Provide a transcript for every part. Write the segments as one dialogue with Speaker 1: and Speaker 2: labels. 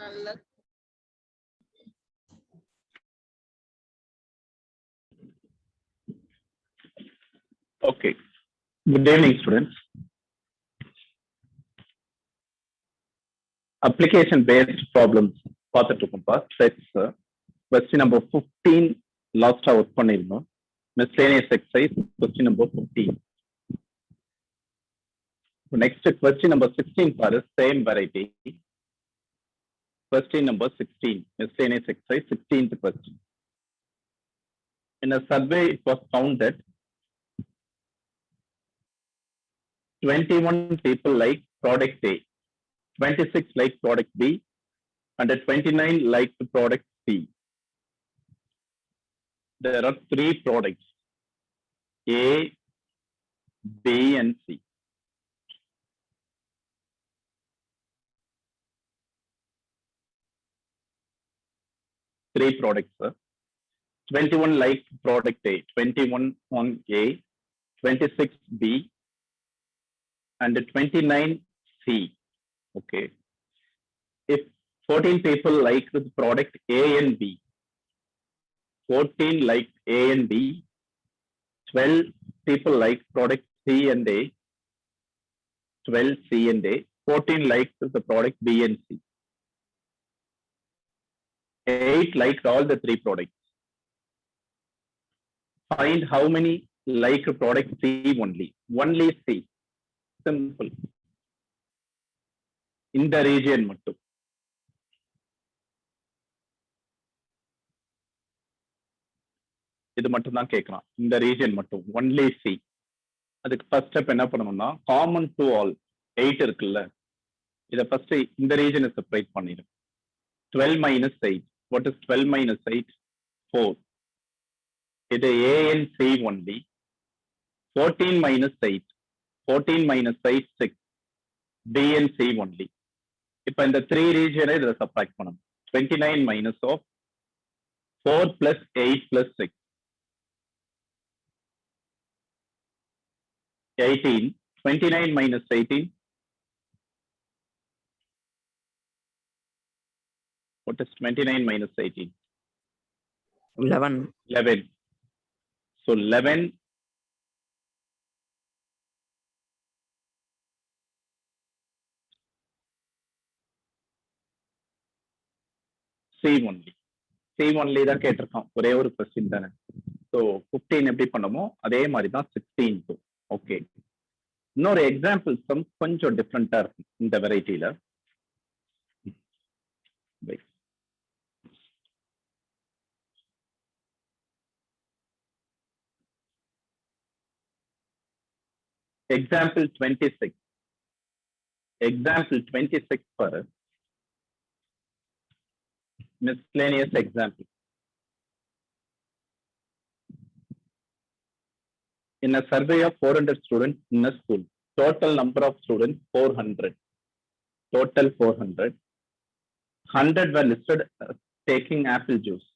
Speaker 1: நல்லது.
Speaker 2: Okay. Good evening, students. Application-based problems பார்த்துட்டு இருக்கோம். Sets question number 15 last work பண்ணிருந்தோம். Miscellaneous exercise question number 15. Next question number 16 பாரு, same variety. Question number 16, miscellaneous exercise, 16th question. In a survey, it was found that 21 people like product A, 26 like product B, and 29 like the product C. There are 3 products, A, B, and C. Three products, sir. 21 like product A, 21 on A, 26 B, and 29 C. Okay. If 14 people like the product A and B, 14 like A and B, 12 people like product C and A, 12 C and A, 14 like the product B and C. 8 liked all the 3 products. Find how many like product C only. Only C. Simple. In the region மட்டும். இது மட்டும் தான் கேட்கலாம். இந்த region மட்டும். Only C. அதுக்கு first step என்ன பண்ணணும்னா காமன் டு ஆல் 8 இருக்குல்ல, இதை ஃபர்ஸ்ட் இந்த ரீஜனை செப்பரேட் பண்ணிடும். 12 minus 8. What is 12 minus 8? 4. இது A and C only. 14 minus 8. 14 minus 8, 6. B and C only. இப்போ இந்த 3 ரீஜனை இதில் சப்ராக்ட் பண்ணணும். 29 minus of 4 plus 8 plus 6. 18. 29 minus 18. What is 29 minus 18?
Speaker 3: 11.
Speaker 2: 11. So 11 C only. C only தான் கேட்டிருக்கோம். ஒரே ஒரு கொஸ்டின் தானே. ஸோ 15 எப்படி பண்ணமோ அதே மாதிரி தான் 16. ஓகே. இன்னொரு எக்ஸாம்பிள் கொஞ்சம் டிஃப்ரெண்டா இருக்கு இந்த வெரைட்டியில. Example 26. Example 26 for miscellaneous example. In a survey of 400 students in a school, total number of students 400. Total 400. 100 were listed taking apple juice.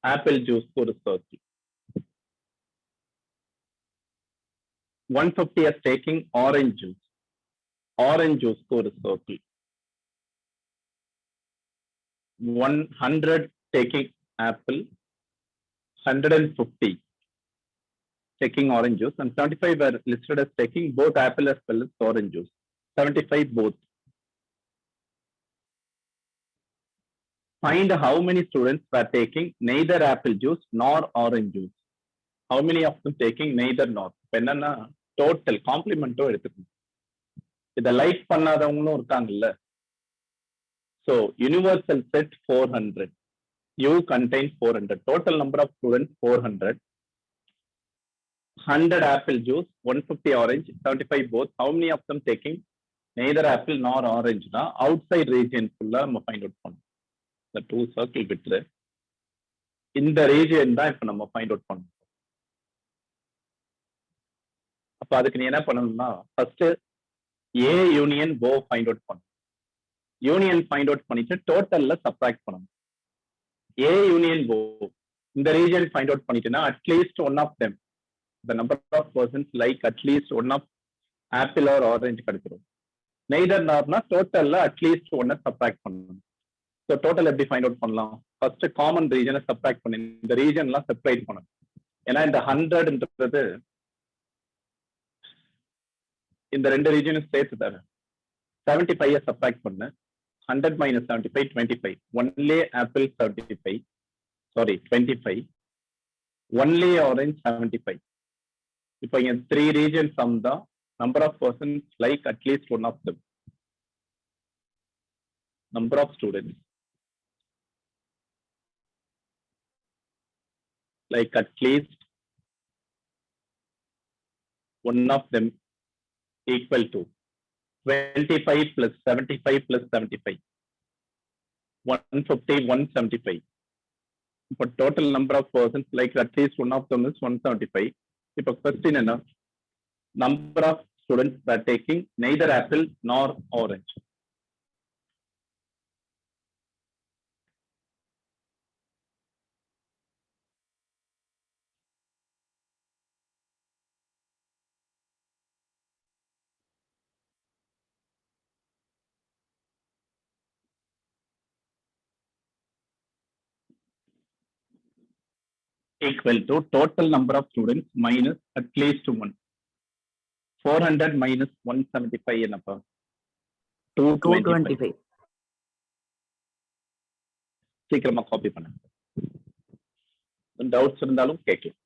Speaker 2: Apple juice for a circle. 150 is taking orange juice. Orange juice for a circle. 100 taking apple. 150 taking orange juice, and 75 were listed as taking both apple as well as orange juice. 75 both. Find how many students were taking neither apple juice nor orange juice. How many of them taking neither nor? என்னன்னா total காம்ப்ளிமெண்ட்டும் எடுத்துக்கணும். இதை like பண்ணாதவங்களும் இருக்காங்கல்ல. So universal set 400. U contains 400. Total number of students 400. 100 apple juice, 150 orange, 75 both. How many of them taking neither apple nor orange? Na outside region full நம்ம find out பண்ணணும். The 2 circle விட்டு இந்த region தான் இப்ப நம்ம find out பண்ணணும். அப்ப அதுக்கு நீ என்ன பண்ணணும்னா first A union O find out பண்ணணும். யூனியன் ஃபைண்ட் அவுட் பண்ணிட்டு டோட்டல்ல சப்ட்ராக்ட் பண்ணணும். A யூனியன் O இந்த ரீஜியன் ஃபைண்ட் அவுட் பண்ணிட்டுனா at least one of them, the number of persons like at least one of apple or orange கிடைச்சிரும். Neither நார்னா டோட்டல்ல at least ஒன்னை subtract பண்ணணும். So total எப்படி find out பண்ணலாம்? ஃபர்ஸ்ட் காமன் ரீஜனை சப்ராக்ட் பண்ணி இந்த ரீஜன்லாம் separate பண்ணணும். ஏன்னா இந்த 100ன்றது இந்த ரெண்டு ரீஜனும் சேர்த்து தர 75 சப்ராக்ட் பண்ணு. 100 minus 75 25. Only apple 75, sorry 25. Only orange 75. இப்போ இங்க 3 ரீஜன் சம் தான். Number of persons like at least one of them. Number of students like at least one of them equal to 25 plus 75 plus 75, 150, 175. But total number of persons like at least one of them is 175. If a question enough, number of students that are taking neither apple nor orange. Equal to total number of students minus at least one. 400 minus 175 என்னப்பா? 225.
Speaker 3: 225.
Speaker 2: சீக்கிரமா copy பண்ணுங்க. Doubts இருந்தாலும் கேட்கலாம்.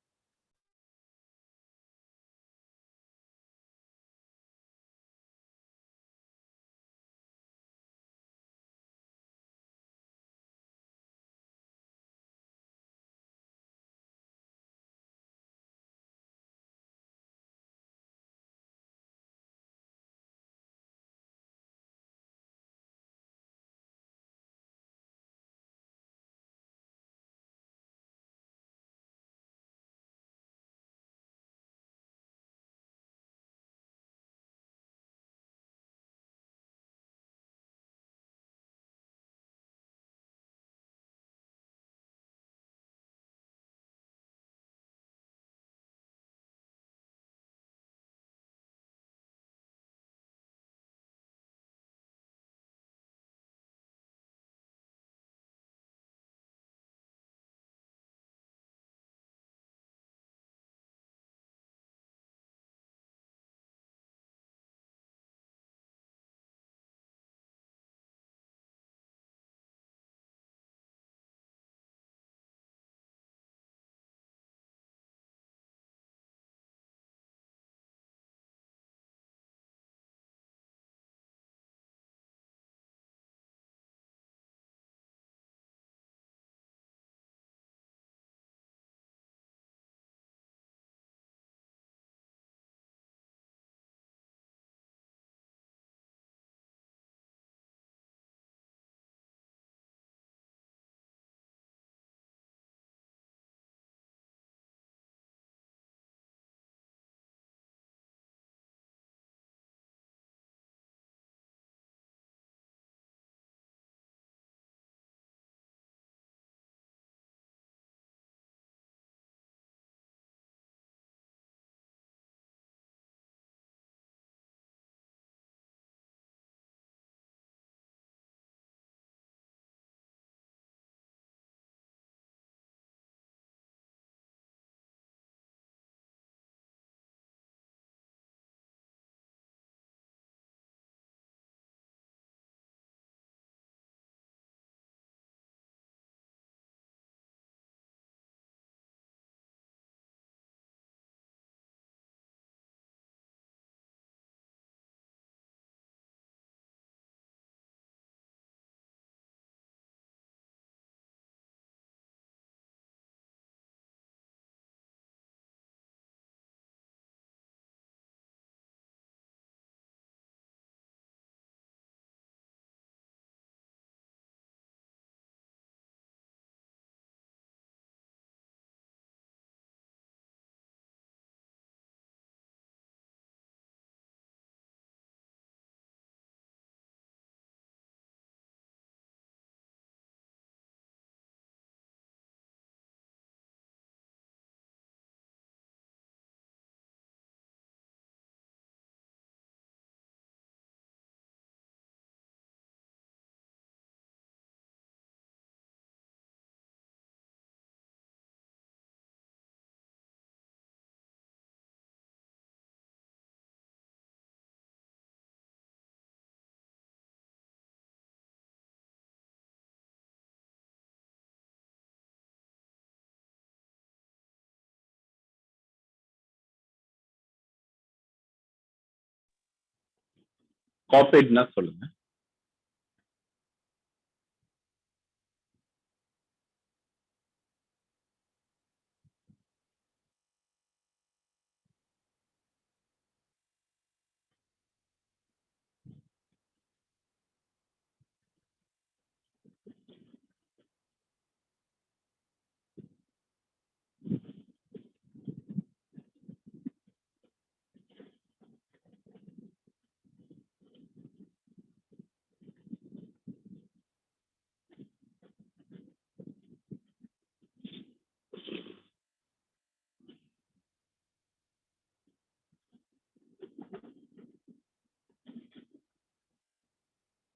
Speaker 2: காப்பீட்னா சொல்லுங்க.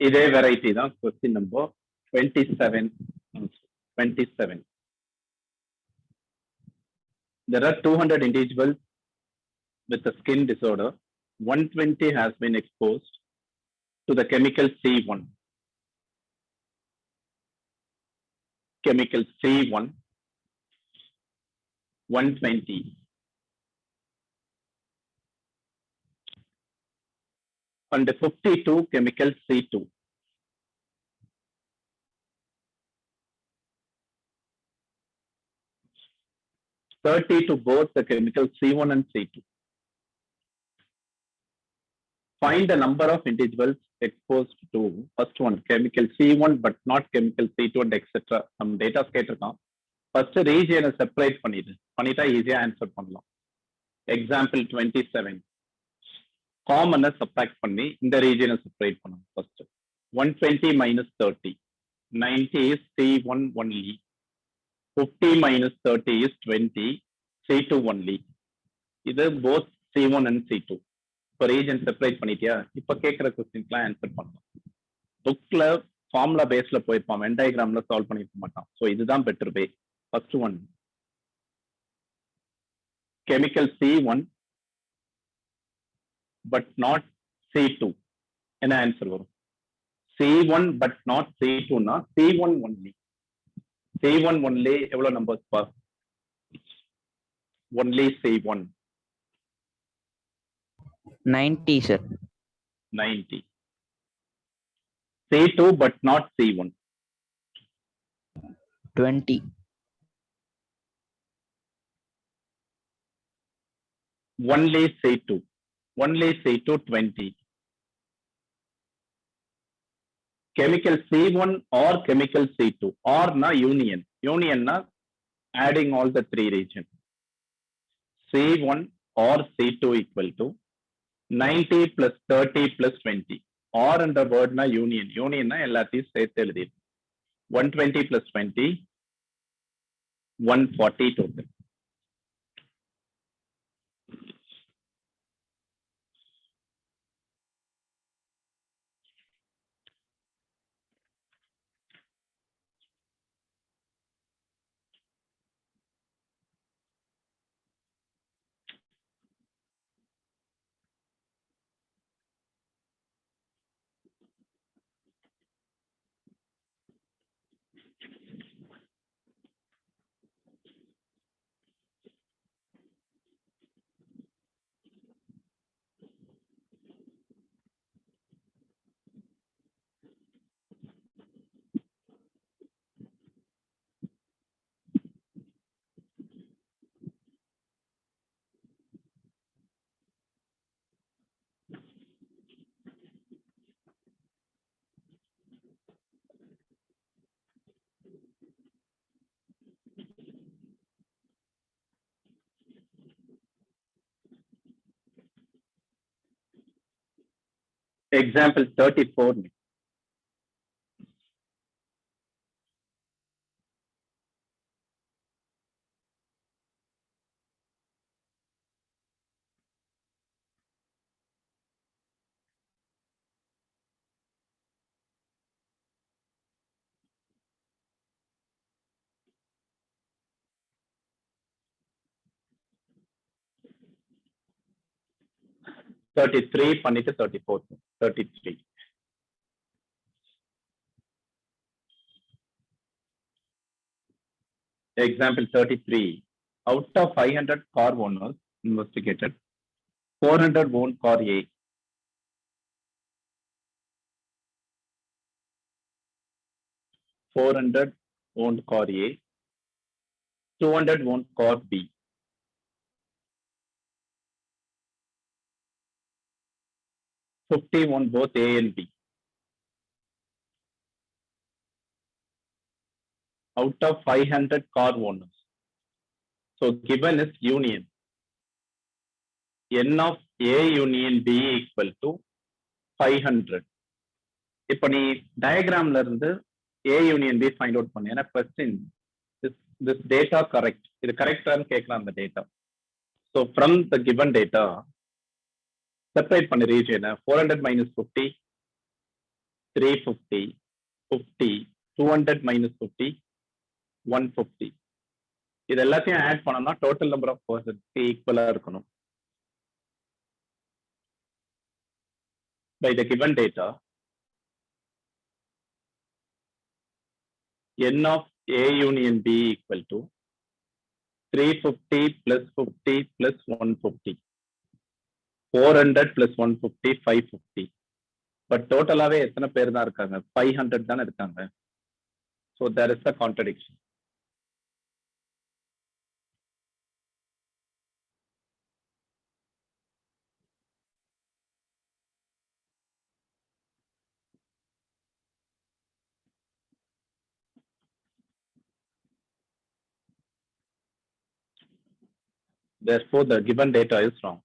Speaker 2: இதே variety தான் question number 27. 27. There are 200 individuals with a skin disorder. 120 has been exposed to the chemical C1. Chemical C1, 120. And 52 chemical C2. $30 to both the chemical C1 and C2. Find the number of individuals exposed to first one chemical C1 but not chemical C2 and etc. Some data கேட்டிருக்கான். First region separate பண்ணிட்டா ஈஸியா answer பண்ணலாம். Example 27. Common subtract பண்ணி இந்த region separate பண்ணணும். First 120 minus 30. 90 is C1 only. 50 minus 30 is 20. C2 only. இது both C1 and C2. இப்போ region separate பண்ணிட்டியா, இப்போ கேட்குற கொஸ்டின்ஸ்லாம் ஆன்சர் பண்ணலாம். புக்ல ஃபார்முலா பேஸ்ல போயிருப்பான், வென் டயக்ராம்ல சால்வ் பண்ணிருக்க மாட்டான். ஸோ இதுதான் better way. First one chemical C1 but not C2, என்ன ஆன்சர் வரும்? C1 பட் நாட் C2னா C1 ஒன்லி. C1 ஒன்லி எவ்வளவு நம்பர்ஸ் பா? Only C1
Speaker 3: 90 sir.
Speaker 2: 90. C2 but not C1.
Speaker 3: 20.
Speaker 2: Only C2. Only C2 20. Chemical C1 or chemical C2 or na union. Union na adding all the three regions. C1 or C2 equal to 90 plus 30 plus 20. Or in the word na union. Union na எல்லாத்தையும் சேர்த்து எழுதி 120 plus 20, 140 total. Example 34. $33 பண்ணிட்டு 34. 33. Example 33. Out of 500 car owners investigated, 400 own car A. 400 owned car A, 200 owned car B. $50 on both A and B. Out of 500 car owners. So given is union. N of A union B equal to 500. இப்போ நீ டயக்ராம்ல இருந்து A union B find out பண்ணு. ஏன்னா question this data correct. இது கரெக்டான்னு கேட்கலாம் அந்த data. So from the given data, separate பண்ண region 400 minus 50, 350, 50, 200 minus 50, 150. இது எல்லாத்தையும் ஆட் பண்ணோம்னா டோட்டல் நம்பர் ஆஃப் பர்சன்ஸ் ஈக்குவலா இருக்கணும். By the given data, N of A union B equal to 350 plus 50 plus 150. 400 plus 150, 550. But totalaவே எத்தனை பேர் தான் இருக்காங்க? 500 தானே இருக்காங்க. So there is a contradiction. Therefore, the given data is wrong.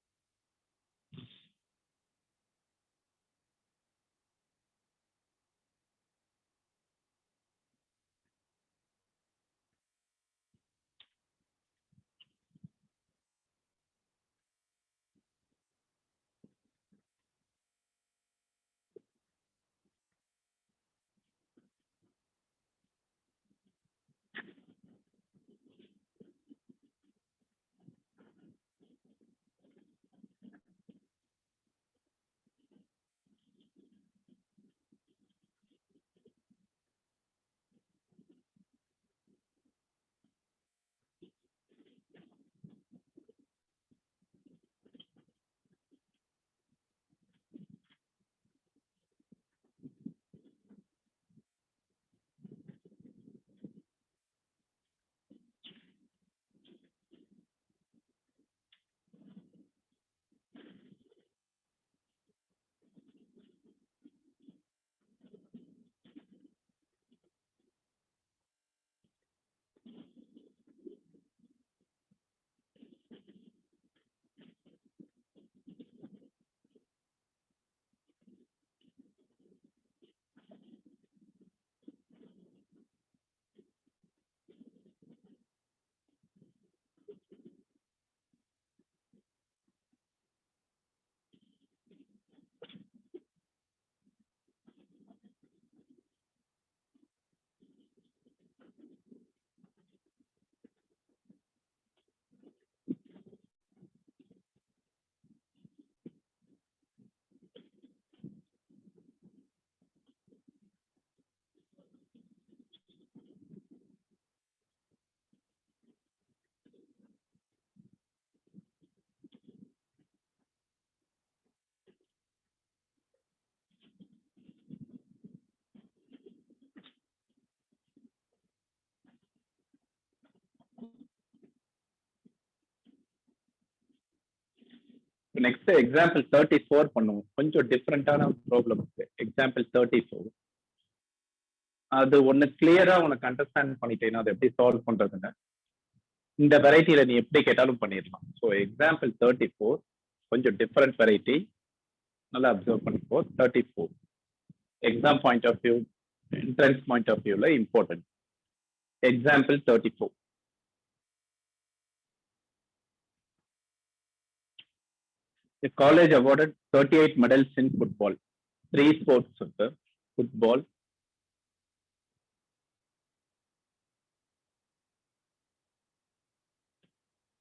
Speaker 2: Next example 34 பண்ணுவோம். கொஞ்சம் டிஃப்ரெண்டான ப்ராப்ளம் இருக்கு. எக்ஸாம்பிள் 34. அது ஒன்னு கிளியரா உனக்கு அண்டர்ஸ்டாண்ட் பண்ணிட்டேன்னா அதை எப்படி சால்வ் பண்றதுன்னு இந்த வெரைட்டியில நீ எப்படி கேட்டாலும் பண்ணிடலாம். ஸோ எக்ஸாம்பிள் 34 கொஞ்சம் டிஃப்ரெண்ட் வெரைட்டி, நல்லா அப்சர்வ் பண்ணிப்போ. 34 exam point of view, entrance point of வியூல important. Example 34. The college awarded 38 medals in football. 3 sports, sir. Football,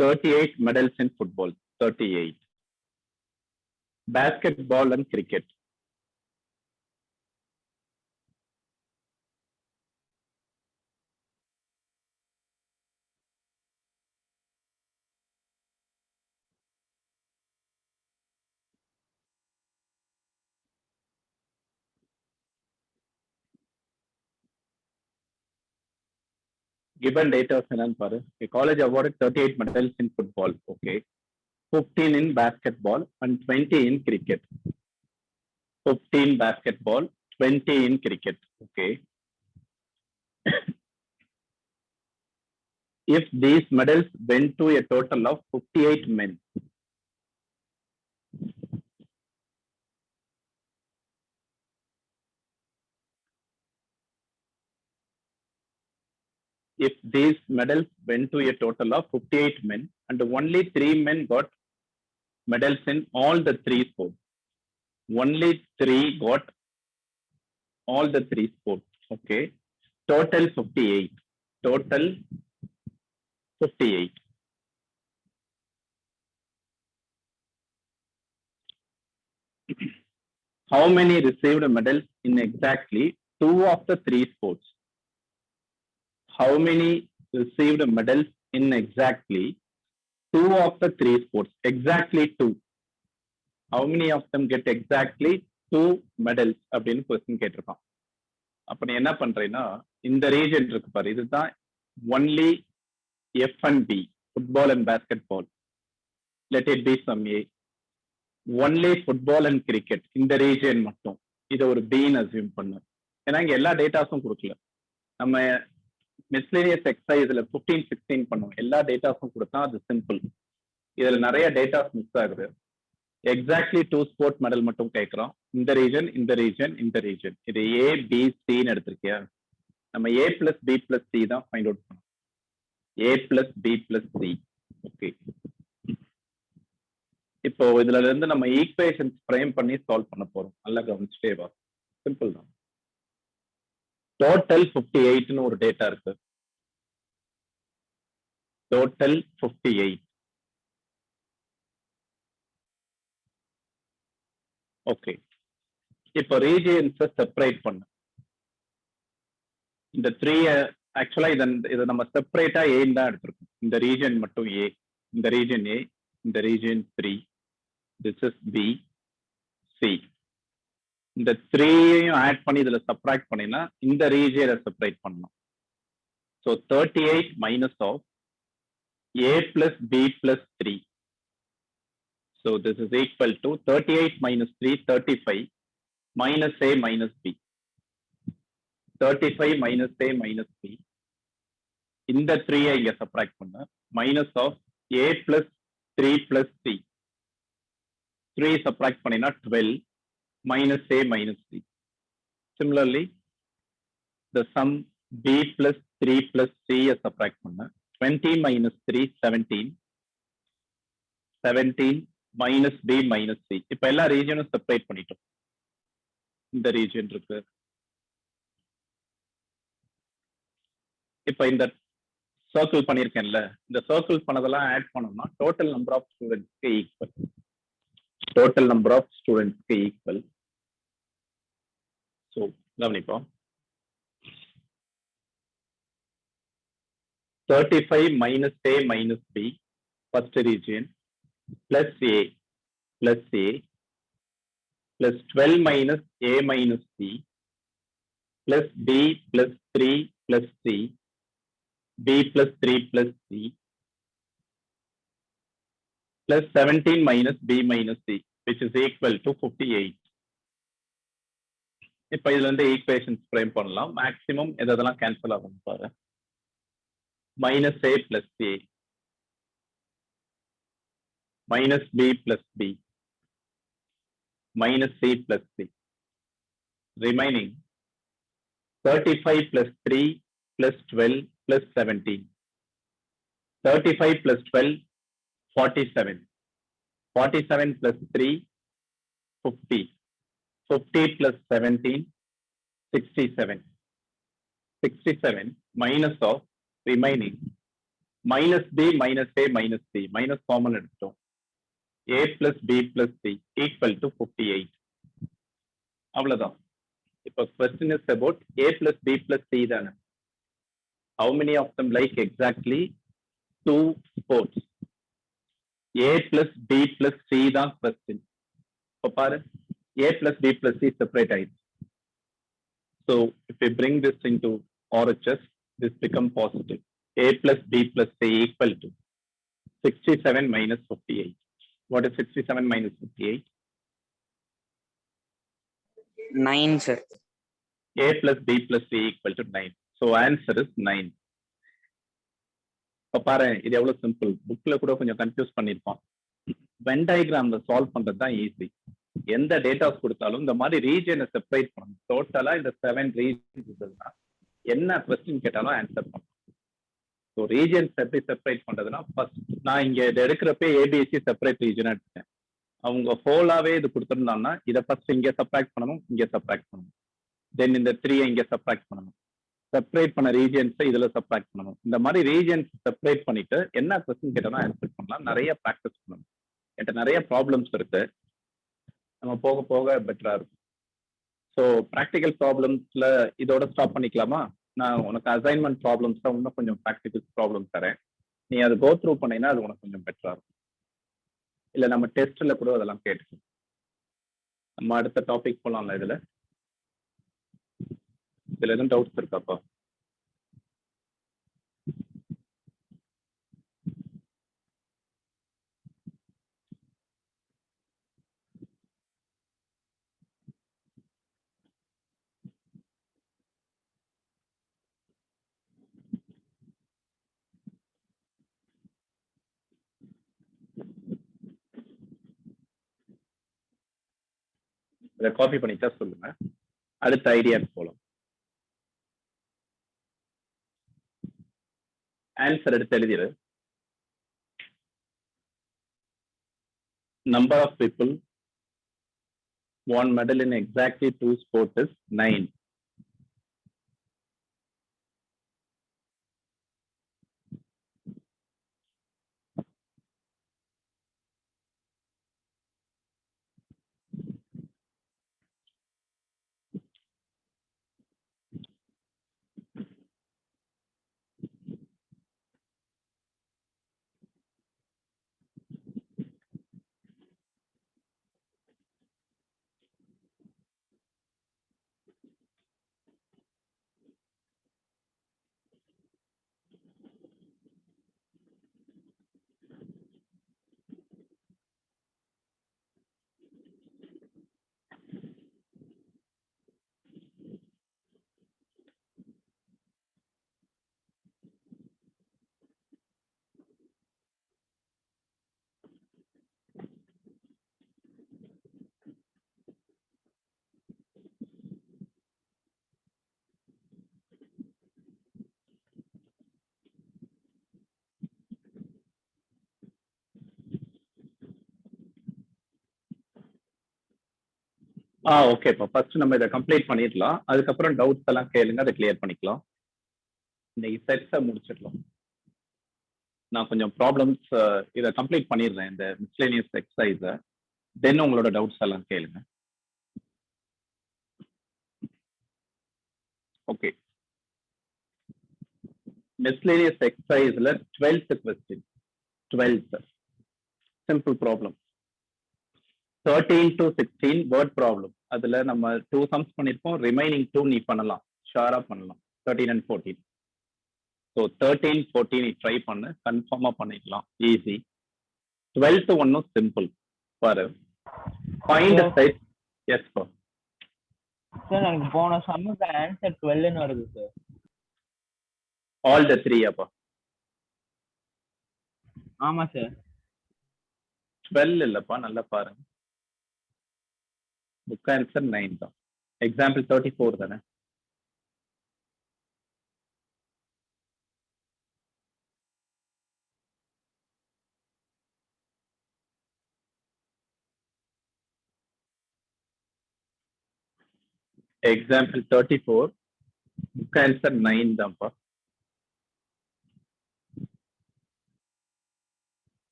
Speaker 2: $38 medals in football. 38. Basketball and cricket. given data என்னன்னு பாரு. A college awarded 38 medals in football. Okay. 15 in basketball and 20 in cricket. 15 basketball, 20 in cricket. Okay. If these medals went to a total of 58 men, if these medals went to a total of 58 men and only 3 men got medals in all the 3 sports, only 3 got all the 3 sports. Okay. Total 58. Total 58. How many received medals in exactly 2 of the 3 sports? How many received medals in exactly 2 of the 3 sports? Exactly 2. How many of them get exactly 2 medals? அப்படின்னு question கேட்டிருக்கான். அப்ப நீ என்ன பண்றீன்னா இந்த region இருக்கு பாரு, இதுதான் only F and B, football and basketball. Let it be sum A. Only football and cricket, இந்த ரீஜன் மட்டும் இதை ஒரு பின்னு அசியூம் பண்ணு. ஏன்னா இங்க எல்லா டேட்டாஸும் கொடுக்கல. நம்ம மிஸ்லேனியஸ் எக்ஸசைஸ்ல 15, 16 பண்ணுவோம். எல்லா டேட்டாஸும் கொடுத்தா அது சிம்பிள். இதுல நிறைய டேட்டாஸ் மிஸ் ஆகுது. எக்ஸாக்ட்லி 2 ஸ்போர்ட் மெடல் மட்டும் கேட்கிறோம். இந்த ரீஜன், இந்த ரீஜன், இந்த ரீஜன். இது ஏ பி சின்னு எடுத்திருக்கியா? நம்ம A plus B plus C தான் ஃபைண்ட் அவுட் பண்ணோம். A plus B plus C. Okay. இப்போ இதுல இருந்து நம்ம ஈக்குவேஷன்ஸ் ஃப்ரேம் பண்ணி சால்வ் பண்ண போறோம். நல்லா கவனிச்சுட்டே வா. சிம்பிள் தான். டோட்டல் 58ன்னு ஒரு டேட்டா இருக்கு. டோட்டல் 58. ஓகே. இப்போ ரீஜியன்ஸை செப்பரேட் பண்ணு. இந்த 3 ஆக்சுவலா இதை நம்ம செப்பரேட்டா ஏன்னு தான் எடுத்திருக்கோம். இந்த ரீஜன் மட்டும் ஏ, இந்த ரீஜன் ஏ, இந்த region 3, this is B, C. இந்த 3யையும் ஆட் பண்ணி இதுல சப்ராக்ட் பண்ணினா இந்த ரீஜியனை செப்பரேட் பண்ணணும். So 38 minus of A plus B plus 3. So this is equal to 38 minus 3, 35 minus A minus B. 35 minus A minus B. இந்த 3 இங்க சப்ராக்ட் பண்ண minus of A plus 3 plus C. 3 subtract பண்ணினா 12 minus A minus C. Similarly, the sum B plus 3 plus C subtract பண்ண 20 minus 3, 17. 17 minus B minus C. இப்ப எல்லா ரீஜனும் separate பண்ணிட்டோம். இந்த region இருக்கு. இப்ப இந்த சர்க்கிள் பண்ணிருக்கேன்ல, இந்த சர்க்கிள் பண்ணதெல்லாம் ஆட் பண்ணோம்னா டோட்டல் நம்பர் ஆஃப் ஸ்டூடெண்ட்ஸ்க்கு ஈக்குவல். டோட்டல் நம்பர் ஆஃப் ஸ்டூடெண்ட்ஸ்க்கு ஈக்குவல். ஸோ கவனிப்போம். 35 minus A minus B, first region, plus A plus A, plus 12 minus A minus B, plus B plus 3 plus C, B plus 3 plus C, plus 17 minus B minus C, which is equal to 58. இப்ப இதுல இருந்து equations frame பண்ணலாம். Maximum எதெல்லாம் cancel ஆகும் பாரு. minus A plus A, minus B plus B, minus C plus C. Remaining 35 plus 3 plus 12 plus 17. 35 plus 12, 47. 47 plus 3, 50. 50 plus 17, 67. 67 minus of remaining minus B minus A minus C, minus common எடுத்தோம். A plus B plus C equal to 58. அவ்வளவுதான். இப்போ question is about A plus B plus C தானே. How many of them like exactly 2 sports? A plus B plus C தான் question. இப்போ பாரு, A plus B plus C separate ஆயிடுச்சு. So if we bring this into RHS, this become positive. A plus B plus C equal to 67 minus 58. What is 67 minus 58?
Speaker 3: 9, sir.
Speaker 2: A plus B plus C equal to 9. So answer is 9. இப்போ பாரு, இது எவ்வளவு simple. புக்ல கூட கொஞ்சம் confuse பண்ணிருப்போம். When டயக்ராம்ல solve பண்றது தான் ஈஸி. எந்த டேட்டாஸ் கொடுத்தாலும் இந்த மாதிரி ரீஜனை செப்பரேட் பண்ணணும். டோட்டலா இந்த 7 ரீஜன்ஸ் என்ன கொஸ்டின் கேட்டாலும் ஆன்சர் பண்ணணும். ஸோ ரீஜன்ஸ் எப்படி செப்பரேட் பண்றதுன்னா, ஃபர்ஸ்ட் நான் இங்க இதை எடுக்கிறப்ப ஏபிஎஸ்சி செப்பரேட் ரீஜனா எடுத்தேன். அவங்க ஹோலாவே இது கொடுத்துருந்தாங்கன்னா இதை ஃபர்ஸ்ட் இங்க சப்ராக்ட் பண்ணணும், இங்க சப்ராக்ட் பண்ணணும். தென் இந்த 3 இங்க சப்ராக்ட் பண்ணணும். செப்பரேட் பண்ண ரீஜன்ஸை இதுல சப்ராக்ட் பண்ணணும். இந்த மாதிரி ரீஜன்ஸ் செப்பரேட் பண்ணிட்டு என்ன கொஸ்டின் கேட்டாலும் ஆன்சர் பண்ணலாம். நிறைய ப்ராக்டிஸ் பண்ணணும். என்கிட்ட நிறைய ப்ராப்ளம்ஸ் இருக்கு, நம்ம போக போக பெட்டரா இருக்கும். ஸோ ப்ராக்டிக்கல் ப்ராப்ளம்ஸ்ல இதோட ஸ்டாப் பண்ணிக்கலாமா? நான் உனக்கு அசைன்மெண்ட் ப்ராப்ளம்ஸ் தான் இன்னும் கொஞ்சம் ப்ராக்டிக்கல் ப்ராப்ளம் தரேன். நீ அதை கோ த்ரூ பண்ணீங்கன்னா அது உனக்கு கொஞ்சம் பெட்டரா இருக்கும். இல்ல நம்ம டெஸ்ட்ல கூட அதெல்லாம் கேட்டுக்கலாம். நம்ம அடுத்த டாபிக் போலாம்ல. இதுல எதுவும் டவுட்ஸ் இருக்காப்பா? இதை காப்பி பண்ணிட்டா சொல்லுங்க. அடுத்த ஐடியாக்கு போலாம். ஆன்சர் எடுத்து எழுதிடு. Number of people won medal in exactly 2 sports is 9. ஓகேப்பா, ஃபர்ஸ்ட் நம்ம இதை கம்ப்ளீட் பண்ணிடலாம். அதுக்கப்புறம் டவுட்ஸ் எல்லாம் கேளுங்க, அதை கிளியர் பண்ணிக்கலாம். இன்னைக்கு செட்ஸை முடிச்சிடலாம். நான் கொஞ்சம் ப்ராப்ளம்ஸ் இதை கம்ப்ளீட் பண்ணிடுறேன், இந்த மிஸ்லேனியஸ் எக்ஸசைஸை. தென் உங்களோட டவுட்ஸ் எல்லாம் கேளுங்க. ஓகே, மிஸ்லேனியஸ் எக்ஸசைஸ்ல 12th question. 12th simple problem. 13 to 16 word problem. அதுல நம்ம 2 சம்ஸ் பண்ணிருப்போம். ரிமைனிங் 2 நீ பண்ணலாம், ஷாரா பண்ணலாம். 13 and 14. ஸோ 13, 14 நீ ட்ரை பண்ணு, கன்ஃபார்மா பண்ணிக்கலாம், ஈஸி. 12th ஒன்னும் சிம்பிள். பாரு, find side. Yes sir.
Speaker 1: Sir எனக்கு போன சம்முக்கு ஆன்சர் 12 ன்னு வருது சார்.
Speaker 2: ஆல் த 3 அப்பா?
Speaker 1: ஆமா சார்.
Speaker 2: 12 இல்லப்பா, நல்லா பாருங்க. புக் ஆன்சர் 9 தான். எக்ஸாம்பிள் 34 தானே? எக்ஸாம்பிள் 34 புக் ஆன்சர் 9 தான்ப்பா.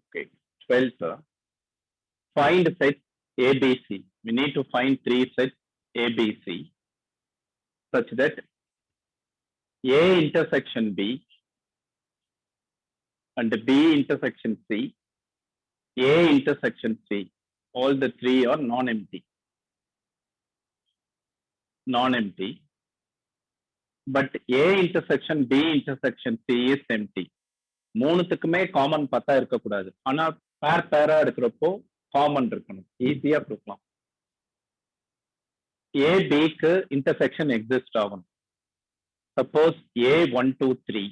Speaker 2: Okay, 12th find set ABC. We need to find 3 sets ABC such that A intersection B and B intersection C, A intersection C, all the 3 are non-empty. Non-empty. But A intersection B intersection C is empty. மூணுத்துக்குமே common பார்த்தா இருக்கக்கூடாது. ஆனா பேரா எடுக்கிறப்போ common இருக்கணும். ஈஸியா கொடுக்கலாம். A Bக்கு intersection exist ஆகணும். சப்போஸ் A 1 2 3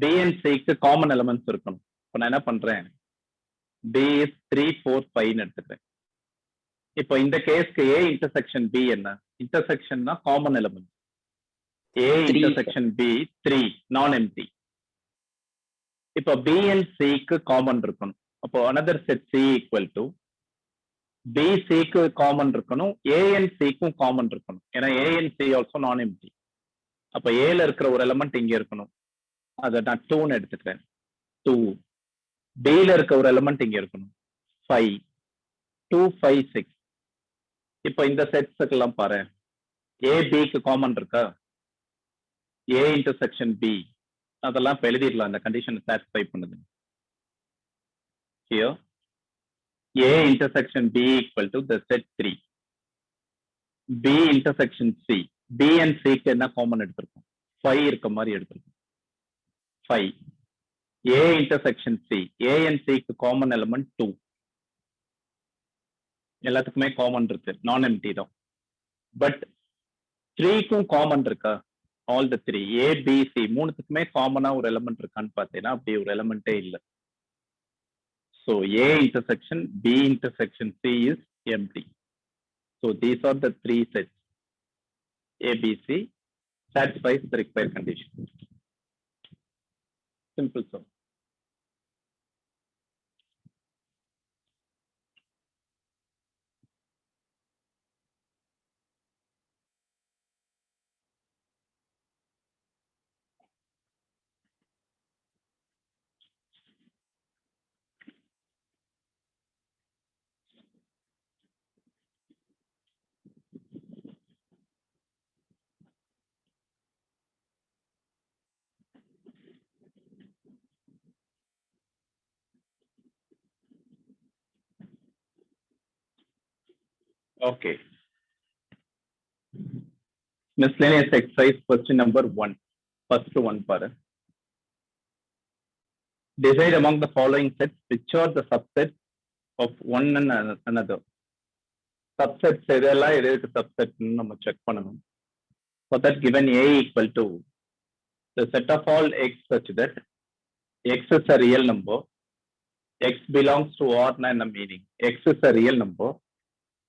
Speaker 2: B and Cக்கு காமன் எலிமெண்ட்ஸ் இருக்கணும். இப்போ நான் என்ன பண்றேன், B is 3 4 5 எடுத்துக்கிறேன். இப்போ இந்த கேஸ்க்கு A இன்டர்செக்ஷன் B என்ன? இன்டர்செக்ஷன்னா common element. A intersection B 3 நான் எம்டி. இப்போ B and Cக்கு காமன் இருக்கணும். அப்போ another set C equal to B Cக்கு காமன் இருக்கணும், A and Cக்கும் காமன் இருக்கணும். ஏன்னா A and C ஆல்சோ நான் எம்டி. அப்போ ஏல இருக்கிற ஒரு எலிமெண்ட் இங்க இருக்கணும். அதை நான் 2ன்னு எடுத்துக்கிறேன். 2. Bல இருக்க ஒரு எலிமெண்ட் இங்க இருக்கணும். 5 2 5 6. இப்போ இந்த செட்ஸ்க்கு எல்லாம் பாரு, A Bக்கு காமன் இருக்கா? A இன்டர்செக்ஷன் B அதெல்லாம் இப்ப எழுதிடலாம். அந்த கண்டிஷன் சாட்டிஸ்ஃபை பண்ணுது. Here A intersection B equal to the set 3. B intersection C. B and C க்கு என்ன காமன் எடுத்திருக்கோம்? 5 இருக்க மாதிரி எடுத்திருக்கோம். 5. A intersection C. A and C க்கு காமன் எலிமெண்ட் 2. எல்லாத்துக்குமே காமன் இருக்கு, நான் எம்டி தான். பட் 3க்கும் காமன் இருக்கா? All the 3 A B C மூணுத்துக்குமே காமனா ஒரு எலிமெண்ட் இருக்கான்னு பார்த்தீங்கன்னா அப்படி ஒரு எலிமெண்டே இல்லை. So A intersection B intersection C is empty. So these are the 3 sets. A B C satisfies the required condition. Simple sum. Okay. Miscellaneous exercise question number 1. First one para. Decide among the following sets which are the subsets of one and another. Subsets எதெல்லாம் எதுக்கு subset நம்ம check பண்ணணும். For that given A equal to the set of all x such that x is a real number, x belongs to R and a meaning. X is a real number.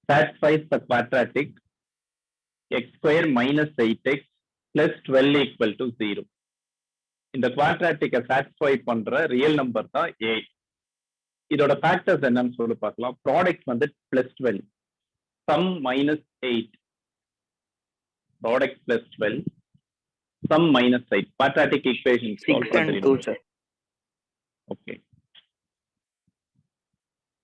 Speaker 2: Satisfies the quadratic x square minus 8x plus 12 equal to 0. இந்த quadratic satisfy பண்ற real number தான் A. இதோட factors என்னன்னு சொல்லி பார்க்கலாம். Product வந்து plus 12, sum minus 8, product plus 12, sum minus 8. Quadratic equation
Speaker 3: 6 and 2 sir.
Speaker 2: Okay.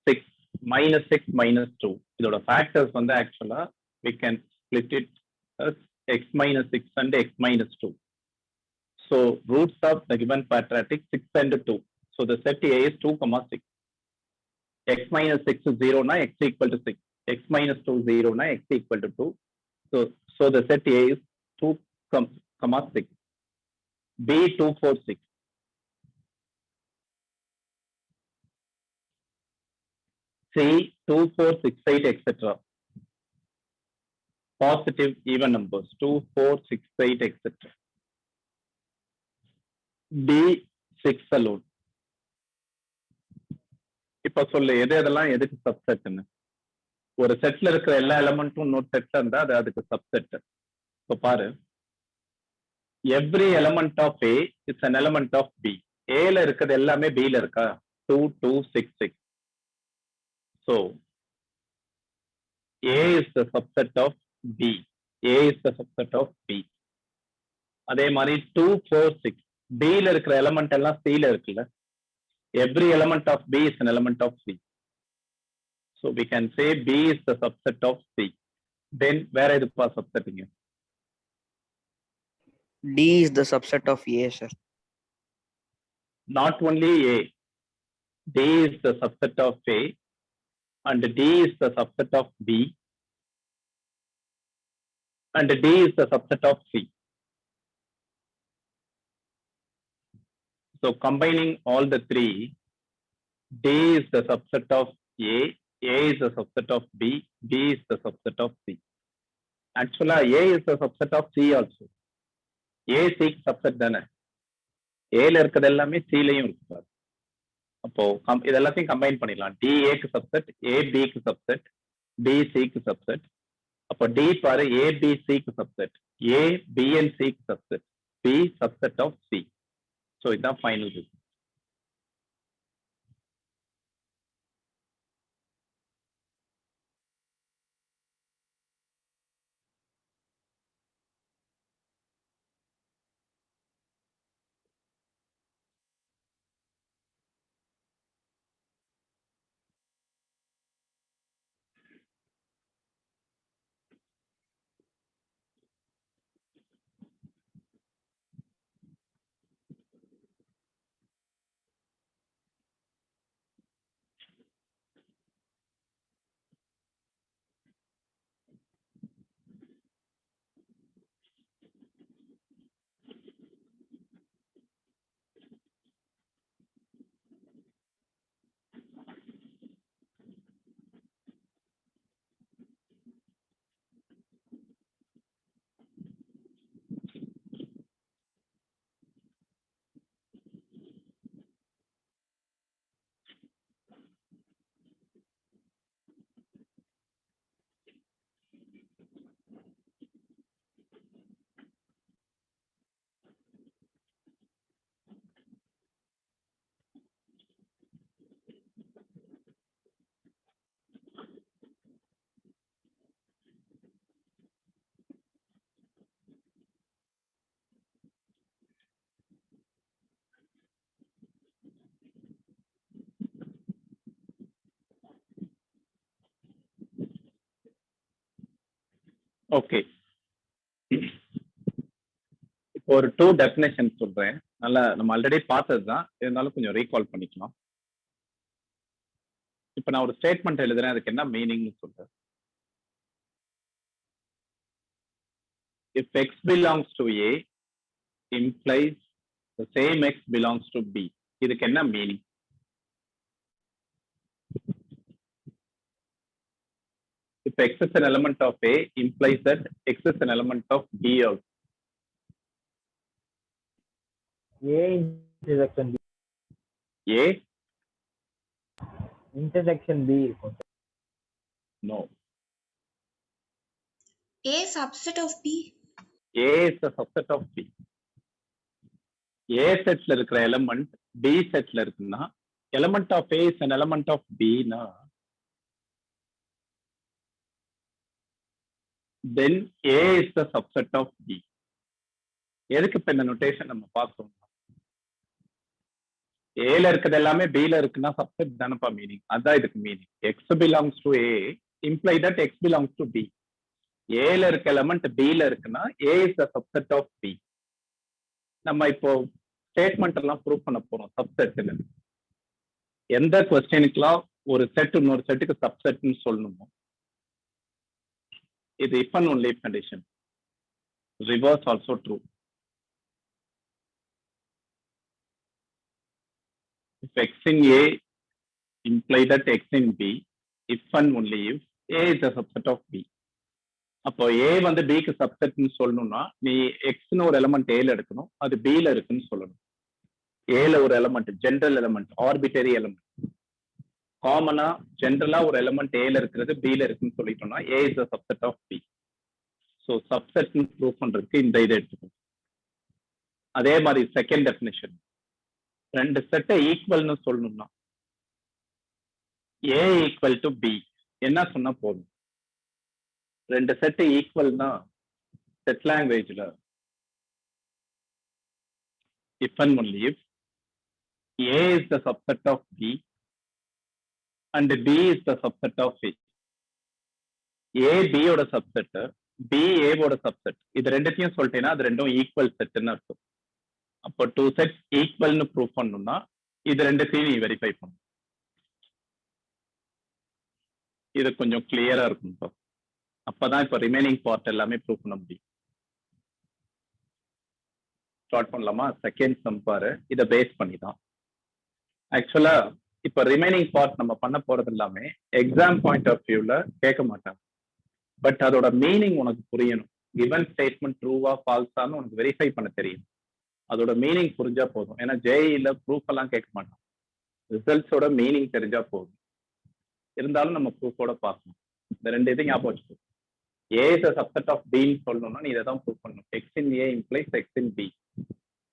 Speaker 2: 6 minus 6 minus 2. இதோட factors வந்து ஆக்சுவலா we can split it as x minus 6 and x minus 2. So roots of the given quadratic 6 and 2. So the set A is 2, 6. X minus 6 is 0 na x equal to 6. X minus 2 0 na x equal to 2. So the set A is 2, 6. B 2 4 6. C 2 4 6 8 etc. Positive even numbers 2 4 6 8 etc. D 6 alone. இப்ப சொல்லு எது எதெல்லாம் எதுக்கு சப்செட்னு. ஒரு செட்ல இருக்கிற எல்லா எலிமெண்ட்டும் இன்னொரு செட்ல இருந்தா அது அதுக்கு சப்செட். இப்ப பாரு, எவ்ரி எலிமெண்ட் ஆஃப் A இஸ் an element of B. ஏல இருக்கிறது எல்லாமே B ல இருக்கா? 2 2 6 6. So A is the subset of B. A is the subset of B. அதே மாதிரி 2 4 6. B ல இருக்கிற எலிமெண்ட் எல்லாம் C ல இருக்குல்ல. Every element of B is an element of C. So we can say B is the subset of C. Then where is the subsetting?
Speaker 3: D is the subset of A sir.
Speaker 2: Not only A. D is the subset of A and D is the subset of B and D is the subset of C. So combining all the three, D is the subset of A is the subset of B is the subset of C. Actually, A is the subset of C also. A C subset தானே, ஏல இருக்கிறது எல்லாமே சிலையும் இருக்கு. அப்போ இது எல்லாத்தையும் combine பண்ணிடலாம். டி ஏக்கு சப்செட், ஏ பிக்கு சப்செட், பி சிக்கு சப்செட். அப்போ டி பாரு, ஏ பி சிக்கு சப்செட், ஏ பி அண்ட் சிக்கு subset, B subset of C. So இதுதான் ஃபைனல் ரிசல்ட். ஓகே, இப்போ ஒரு 2 டெஃபினேஷன் சொல்றேன். நல்லா நம்ம ஆல்ரெடி பார்த்தது தான், இருந்தாலும் கொஞ்சம் ரீகால் பண்ணிக்கலாம். இப்போ நான் ஒரு ஸ்டேட்மெண்ட் எழுதுறேன், அதுக்கு என்ன மீனிங்னு சொல்றேன். If x belongs to A implies the same x belongs to B. இதுக்கு என்ன meaning? If x is an element of A implies that x is an element of B also.
Speaker 1: A intersection B.
Speaker 2: A
Speaker 1: intersection B இருக்கும்.
Speaker 2: no.
Speaker 4: A subset of B.
Speaker 2: A is a subset of B. A செட்ல இருக்கிற element B செட்ல இருக்குன்னா, element of A is an element of B னா, then A is the subset of B. எதுக்கு இப்ப இந்த notation நம்ம பார்த்தோம்? ஏல இருக்கிறது எல்லாமே பில இருக்குன்னா சப்செட் தானப்பா மீனிங். அதான் இதுக்கு meaning. X belongs to A imply that X belongs to B. ஏல இருக்க எலமெண்ட் பில இருக்குன்னா A is the subset of B. நம்ம இப்போ ஸ்டேட்மெண்ட் எல்லாம் ப்ரூவ் பண்ண போறோம் சப்செட்னு. எந்த கொஸ்டினுக்குலாம் ஒரு செட் இன்னொரு செட்டுக்கு சப்செட்னு சொல்லணுமோ, இது if and only condition. Reverse also true. If x in A imply that x in B, if and only if A is a subset of B. அப்போ A வந்து B க்கு சப்செட்னு சொல்லணும்னா, நீ எக்ஸ்னு ஒரு எலமெண்ட் ஏல எடுக்கணும், அது பில இருக்குன்னு சொல்லணும். ஏல ஒரு element, general element, arbitrary element, காமனா ஜெனரலா ஒரு எலமெண்ட் ஏல இருக்கிறது பில இருக்குன்னு சொல்லிட்டோம்னா A is a subset of B. So சப்செட்னு ப்ரூவ் பண்றதுக்கு இந்த இதை எடுத்துக்கணும். அதே மாதிரி செகண்ட் டெஃபினிஷன், ரெண்டு செட்டை ஈக்குவல்னு சொல்லணும்னா A ஈக்குவல் டு B என்ன சொன்னா போதும். ரெண்டு செட்டு ஈக்குவல்னா செட் லாங்குவேஜ்ல if and only if A is the subset of B and B is the subset of A. A B ஓட சப்செட், B A ஓட சப்செட், இது ரெண்டுத்தையும் சொல்லிட்டேன்னா அது ரெண்டும் ஈக்குவல் செட்னு அர்த்தம். அப்போ டூ செட்ஸ் ஈக்குவல்னு ப்ரூவ் பண்ணணும்னா இது ரெண்டுத்தையும் நீ வெரிஃபை பண்ணணும். இது கொஞ்சம் கிளியரா இருக்கும். அப்பதான் இப்ப ரிமைனிங் பார்ட் எல்லாமே ப்ரூவ் பண்ண முடியும். ஸ்டார்ட் பண்ணலாமா? செகண்ட் சம் பாரு, இதை பேஸ் பண்ணி தான். ஆக்சுவலா இப்ப ரிமைனிங் பார்ட் நம்ம பண்ண போறது எல்லாமே எக்ஸாம் பாயிண்ட் ஆஃப் வியூல கேட்க மாட்டாங்க. பட் அதோட மீனிங் உனக்கு புரியணும். கிவன் ஸ்டேட்மெண்ட் ட்ரூவா ஃபால்ஸான்னு உனக்கு வெரிஃபை பண்ண தெரியும். அதோட மீனிங் புரிஞ்சா போதும். ஏன்னா ஜேஇல ப்ரூஃப் எல்லாம் கேட்க மாட்டான். ரிசல்ட்ஸோட மீனிங் தெரிஞ்சா போதும். இருந்தாலும் நம்ம ப்ரூஃபோட பார்க்கணும். இந்த ரெண்டு இதையும் ஞாபகம் வச்சுக்கோ. ஏ is a subset of B ன்னு சொல்லணும்னா நீ இதை தான் ப்ரூவ் பண்ணணும். X in A implies X in B.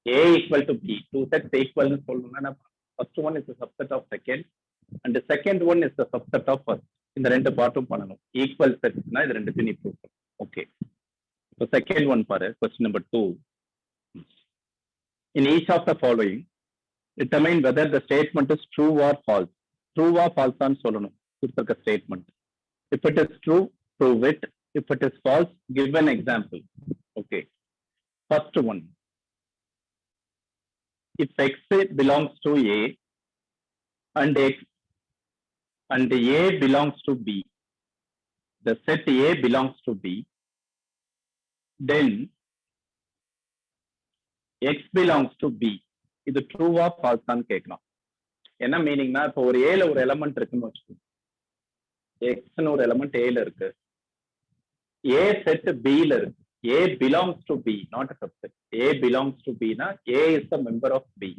Speaker 2: A equal to B, two sets ஈக்குவல்னு சொல்லணும்னா first one is a subset of second and the second one is the subset of first. இந்த ரெண்டு பார்ட்டும் பண்ணணும். ஈக்குவல் செட்ஸ்னா இது ரெண்டுத்தையும் நீ prove பண்ணணும். Okay, இப்போ செகண்ட் ஒன் பாரு. Question number 2. In each of the following, determine whether the statement is true or false. True or false ஆன்னு சொல்லணும் கொடுத்திருக்க statement. If it is true, prove it. If it is false, give an example. Okay. First one. If X belongs to A and A belongs to B, the set A belongs to B, then X belongs to B. இது true or false ஆன்னு கேட்கலாம். என்ன மீனிங்னா, இப்போ ஒரு ஏல ஒரு element இருக்குன்னு வச்சுக்கோ. எக்ஸ்னு ஒரு எலமெண்ட் ஏல இருக்கு. A set B ல இருக்கு. A belongs to B, not a subset. A belongs to B னா A is a member of B.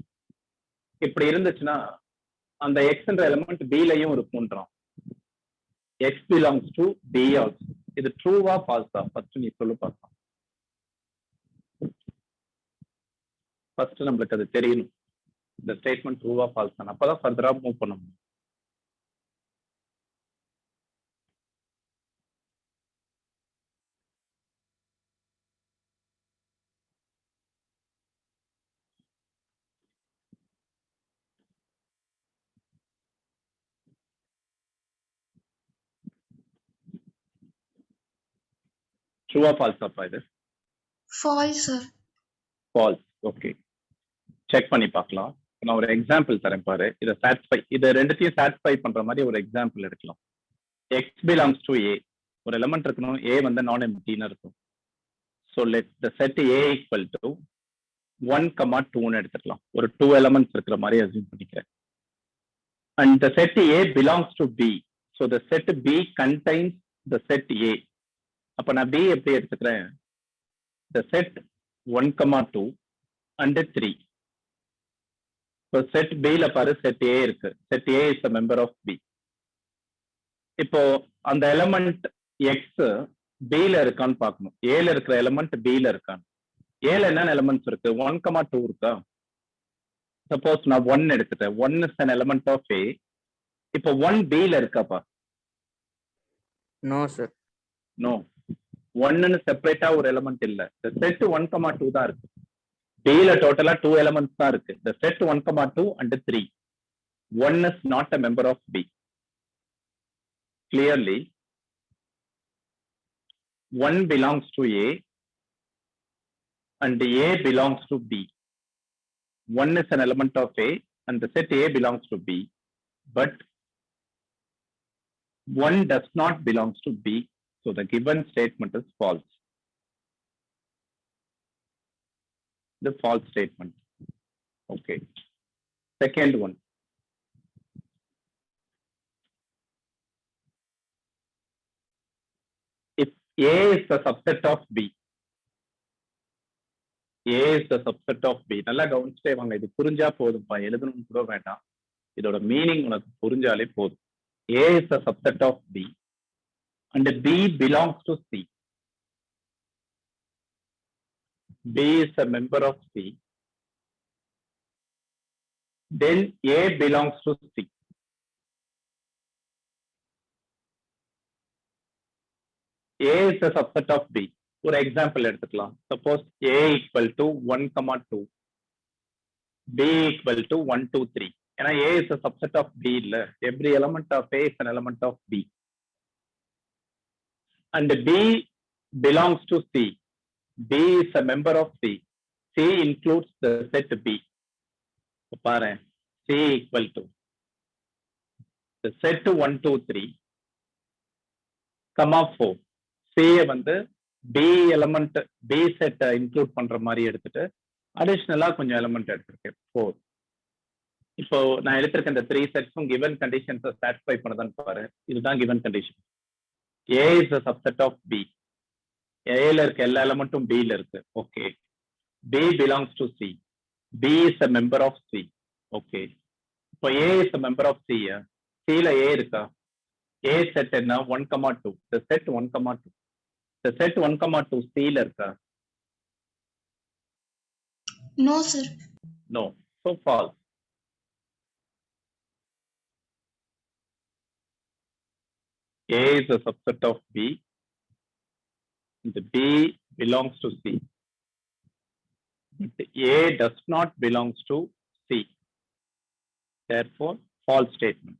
Speaker 2: இப்படி இருந்துச்சுன்னா அந்த Xன்ற எலிமெண்ட் B லயும் இருக்கும்ன்றான். X belongs to B also. இது ட்ரூவா ஃபால்ஸா? ஃபர்ஸ்ட் நீ சொல்லு பார்க்கலாம். ஃபர்ஸ்ட் நம்மளுக்கு அது தெரியணும். இந்த ஸ்டேட்மெண்ட் ட்ரூவா ஃபால்ஸா, அப்பதான் ஃபர்தரா மூவ் பண்ண முடியும். ட்ரூவா ஃபால்ஸ் அப்பா இது?
Speaker 4: False, sir.
Speaker 2: False. Okay, check பண்ணி பார்க்கலாம். நான் ஒரு எக்ஸாம்பிள் தரேன் பாரு. இதை சாட்டிஸ்ஃபை, இதை ரெண்டுத்தையும் சாட்டிஸ்ஃபை பண்ற மாதிரி ஒரு எக்ஸாம்பிள் எடுக்கலாம். எக்ஸ் பிலாங்ஸ் டு ஏ, ஒரு எலிமெண்ட் இருக்கணும். ஏ வந்து நான் எம்ப்டின்னு இருக்கும். So let the set A equal to 1,2ன்னு எடுத்துக்கலாம். ஒரு 2 எலிமெண்ட்ஸ் இருக்கிற மாதிரி அஸ்யூம் பண்ணிக்கிறேன். And the set A belongs to B. So the set B contains the set A. அப்ப நான் பி எப்படி எடுத்துக்கிறேன்? The set 1,2 and 3. இப்போ செட் பில பாரு, செட் ஏ இருக்கு. Set A is a member of B. இப்போ அந்த எலிமெண்ட் எக்ஸ் பில இருக்கான்னு பார்க்கணும். ஏல இருக்கிற எலிமெண்ட் பில இருக்கான்னு. ஏல என்னென்ன எலிமெண்ட்ஸ் இருக்கு? 1,2 இருக்கா? சப்போஸ் நான் 1 எடுத்துட்டேன். 1 is an element of A. இப்போ 1 பில இருக்காப்பா?
Speaker 3: No, sir.
Speaker 2: நோ. 1ன்னு செப்பரேட்டா ஒரு எலிமெண்ட் இல்ல. செட் 1,2 தான் இருக்கு. பில டோட்டலா 2 எலிமெண்ட்ஸ் தான் இருக்கு. The set 1,2 and 3. 1 is not a member of B. Clearly, 1 belongs to A and A belongs to B. 1 is an element of A and the set A belongs to B, but 1 does not belongs to B. So the given statement is false. The false statement. Okay. Second one. If A is the subset of B. A is the subset of B. நல்லா கவனிச்சுட்டே வாங்க. இது புரிஞ்சா போதும்பா, எழுதணும்னு கூட வேண்டாம். இதோட meaning உனக்கு புரிஞ்சாலே போதும். A is the subset of B and B belongs to C. B is a member of C. Then A belongs to C. A is a subset of B. ஒரு எக்ஸாம்பிள் எடுத்துக்கலாம். Suppose A equal to 1,2, B equal to 1, 2, 3. ஏன்னா A is a subset of B இல்ல. Every element of A is an element of B. And B belongs to C. B is a member of C. C includes the set B. பாரு, C equal to the set 1, 2, 3, 4. C வந்து B element B set include பண்ற மாதிரி எடுத்துட்டு அடிஷ்னலா கொஞ்சம் element எடுத்திருக்கேன் 4. இப்போ நான் எடுத்திருக்க இந்த 3 செட்ஸும் கிவன் கண்டிஷன்ஸை சாட்டிஸ்ஃபை பண்ணதான்னு பாரு. இதுதான் given condition. A is a subset of B. ஏல இருக்க எல்லா எலிமெண்ட்டும் B ல இருக்கு. Okay. B belongs to C. B is a member of C. Okay. இப்போ A is a member of C. C ல A இருக்கா? A செட் என்ன? 1,2. The set 1,2. The set 1,2 C ல இருக்கா?
Speaker 4: No, sir.
Speaker 2: No. So false. A is a subset of B. The B belongs to C. But A does not belongs to C. Therefore, false statement.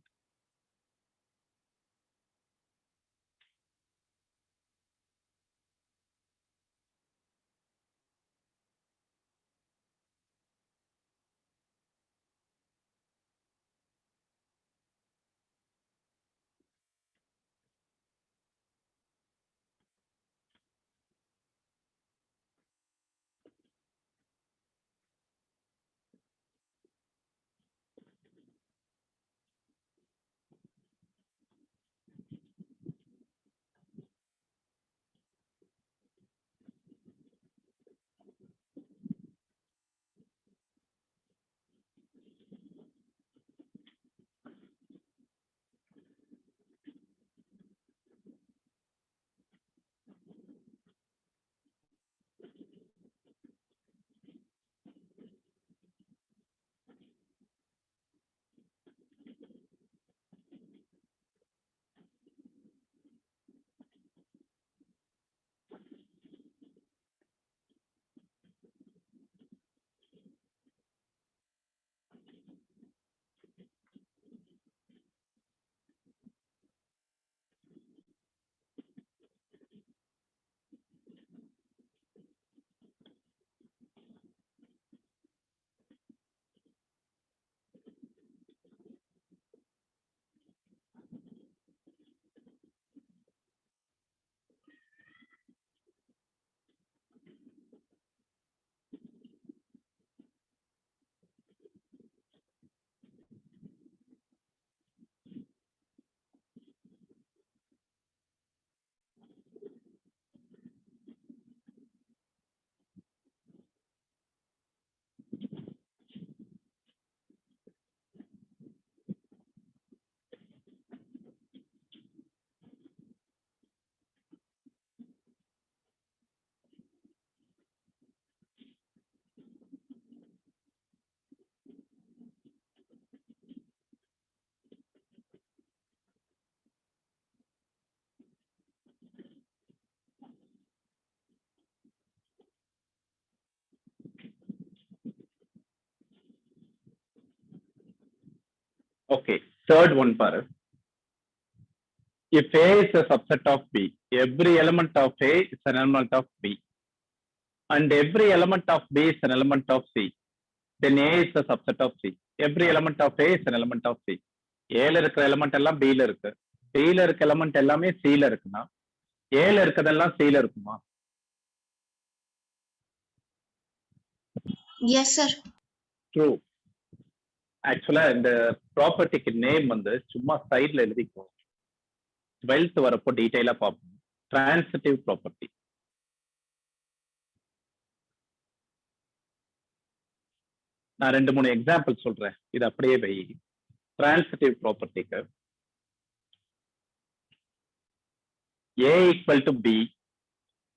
Speaker 2: Okay, third one பாரு. If A is a subset of B, every element of A is an element of B, and every element of B is an element of C, then A is a subset of C. Every element of A is an element of C. A ல இருக்கிற element எல்லாம் B ல இருக்கு. B ல இருக்க element எல்லாமே C ல இருக்குன்னா A ல இருக்கிறதெல்லாம் C ல இருக்குமா?
Speaker 4: Yes, sir.
Speaker 2: True. ஆக்சுவலா இந்த ப்ராப்பர்ட்டிக்கு நேம் வந்து சும்மா சைட்ல எழுதிக்கோ. 12th வரப்போ டீடைலா பார்ப்போம். Transitive property. நான் 2-3 எக்ஸாம்பிள் சொல்றேன். இது அப்படியே வை. டிரான்சிட்டிவ் ப்ராப்பர்ட்டிக்கு A equal to B,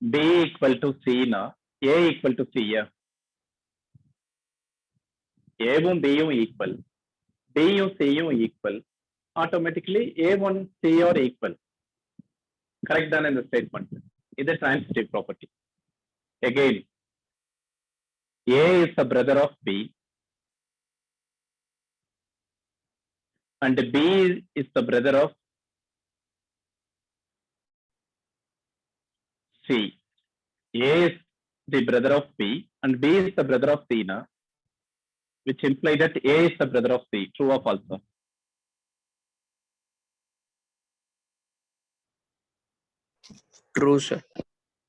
Speaker 2: B equal to C னா A equal to C. ஏவும் பியும் ஈக்குவல், பியும் சியும் equal, automatically A1 C are equal. Correct தானே இந்த ஸ்டேட்மெண்ட்? இது transitive property. Again A is the brother of B and B is the brother of C. A is the brother of B and B is the brother of C na, which imply that A is the brother of C. True or false?
Speaker 3: True, sir.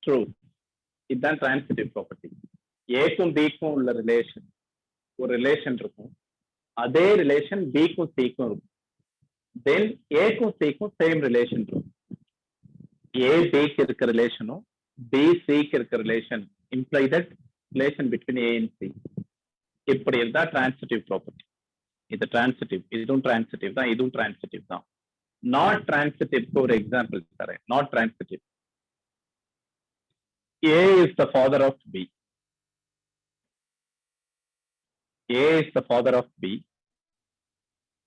Speaker 2: True. இதுதான் transitive property. ஏக்கும் பிக்கும் உள்ள relation ஒரு relation இருக்கும், அதே relation பிக்கும் சிக்கும் இருக்கும். தென் ஏக்கும் சிக்கும் சேம் ரிலேஷன் இருக்கும். ஏ பிக்கு இருக்க ரிலேஷனும் பி சிக்கு இருக்க relation imply that relation between A and C. இப்படி இருந்தா டிரான்சிட்டிவ் ப்ராப்பர்ட்டி. இது டிரான்சிட்டிவ், இதுவும் டிரான்சிட்டிவ் தான், இதுவும் டிரான்சிட்டிவ் தான். நாட் டிரான்சிட்டிவ்க்கு ஒரு எக்ஸாம்பிள் தரேன். Not transitive, A is the father of B. A is the father of B.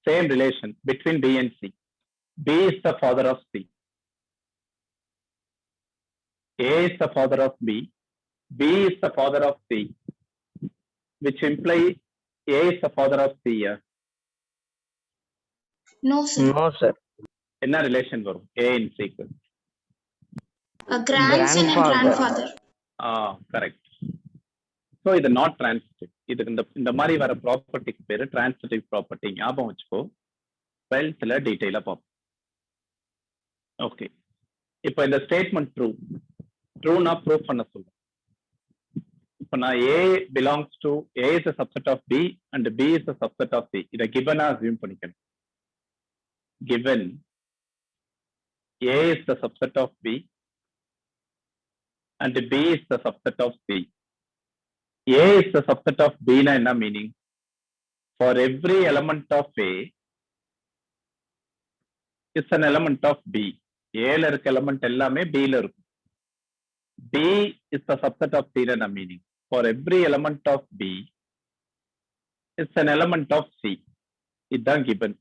Speaker 2: Same relation between B and C. B is the father of C. A is the father of B. B is the father of C, which imply A is the father of C.
Speaker 4: No, sir.
Speaker 3: No, sir.
Speaker 2: என்ன relation வரும் A and C க்கு?
Speaker 4: A grandson and grandfather.
Speaker 2: Correct. So இது not transitive. இதுக்கு இந்த மாதிரி வர ப்ராப்பர்ட்டிக்கு பேரு transitive property. ஞாபகம் வச்சுக்கோ, 12th டீட்டெயிலா பார்ப்போம். ஓகே, இப்போ இந்த ஸ்டேட்மெண்ட் ட்ரூனா ப்ரூவ் பண்ண சொல்லுங்க. இப்போ நான் A belongs to A is a subset of B and B is a subset of C. இதை given அசியூம் பண்ணிக்கணும். Given A is the subset of B and B is the subset of C. A is the subset of B na enna meaning? For every element of A is an element of B. A la irukka element ellame B la irukum. B is the subset of C na meaning? For every element of B is an element of C. Idan given.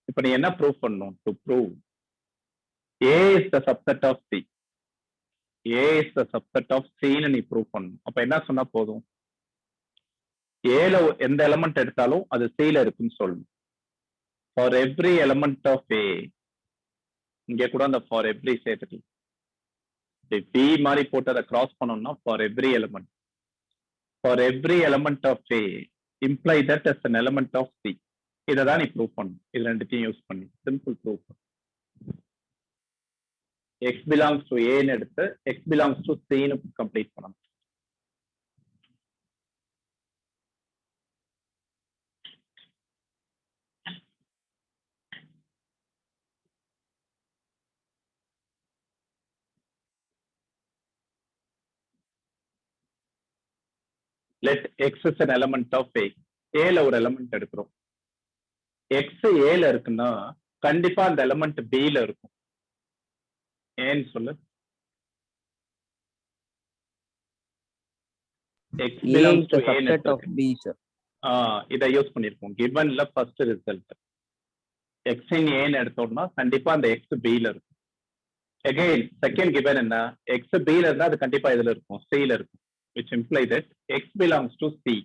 Speaker 2: இப்ப நீ என்ன prove பண்ணணும்? To prove A is the subset of C. A is the subset of C ன்னு நீ prove பண்ணணும். அப்ப என்ன சொன்னா போதும்? ஏல எந்த எலமெண்ட் எடுத்தாலும் அது C ல இருக்குன்னு சொல்லணும். For every element of A, இங்க கூட அந்த ஃபார் எவ்ரி சேர்த்துட்டு B மாதிரி போட்டு அதை கிராஸ் பண்ணோம்னா for every element. For every element of A imply that as an element of C. இதை தான் நீ ப்ரூவ் பண்ணணும். இது ரெண்டுத்தையும் யூஸ் பண்ணி simple prove. X belongs to A ன்னு எடுத்து X belongs to C ன்னு கம்ப்ளீட் பண்ணணும். Let X is an element of A. A ல ஒரு எலமெண்ட் எடுக்கிறோம். X A ல இருக்குன்னா கண்டிப்பா அந்த எலமெண்ட் B ல இருக்கும். ஏன்னு சொல்லு. X belongs to A
Speaker 3: subset of B, sir.
Speaker 2: இதை யூஸ் பண்ணிருக்கோம். கிவன்ல first result X in A ன்னு எடுத்தோம்னா கண்டிப்பா அந்த X B ல இருக்கும். அகைன் செகண்ட் கிவன் என்ன? X B ல இருந்தா அது கண்டிப்பா இதுல இருக்கும், C ல இருக்கும், which imply that X belongs to C.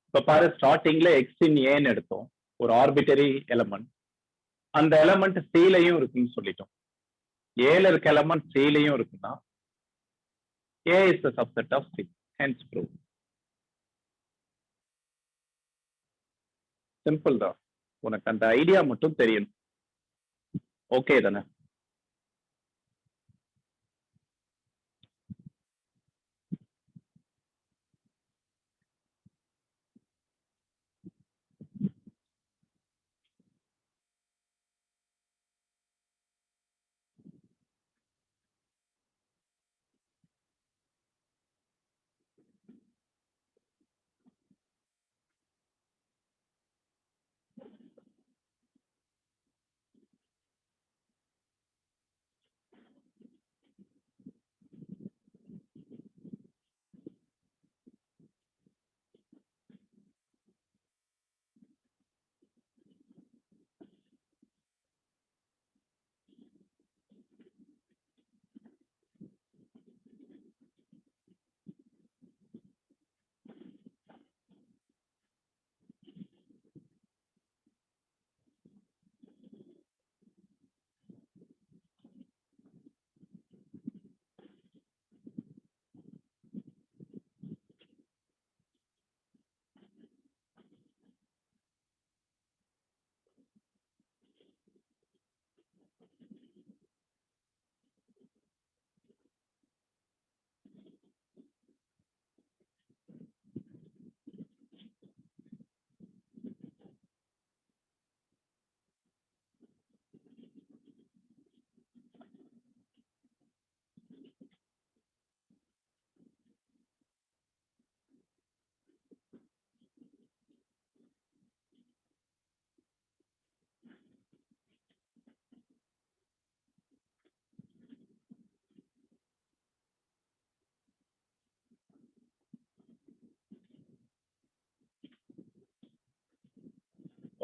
Speaker 2: இப்ப பாரு, ஸ்டார்டிங்ல X இன் A ன்னு எடுத்தோம், ஒரு ஆர்பிட்டரி எலமெண்ட். அந்த எலமெண்ட் C லயும் இருக்குன்னு சொல்லிட்டோம். A ல இருக்க எலமெண்ட் C லயும் இருக்குன்னா A is the subset of C. Hence proof. Simple தான். உனக்கு அந்த ஐடியா மட்டும் தெரியணும். ஓகே தானே?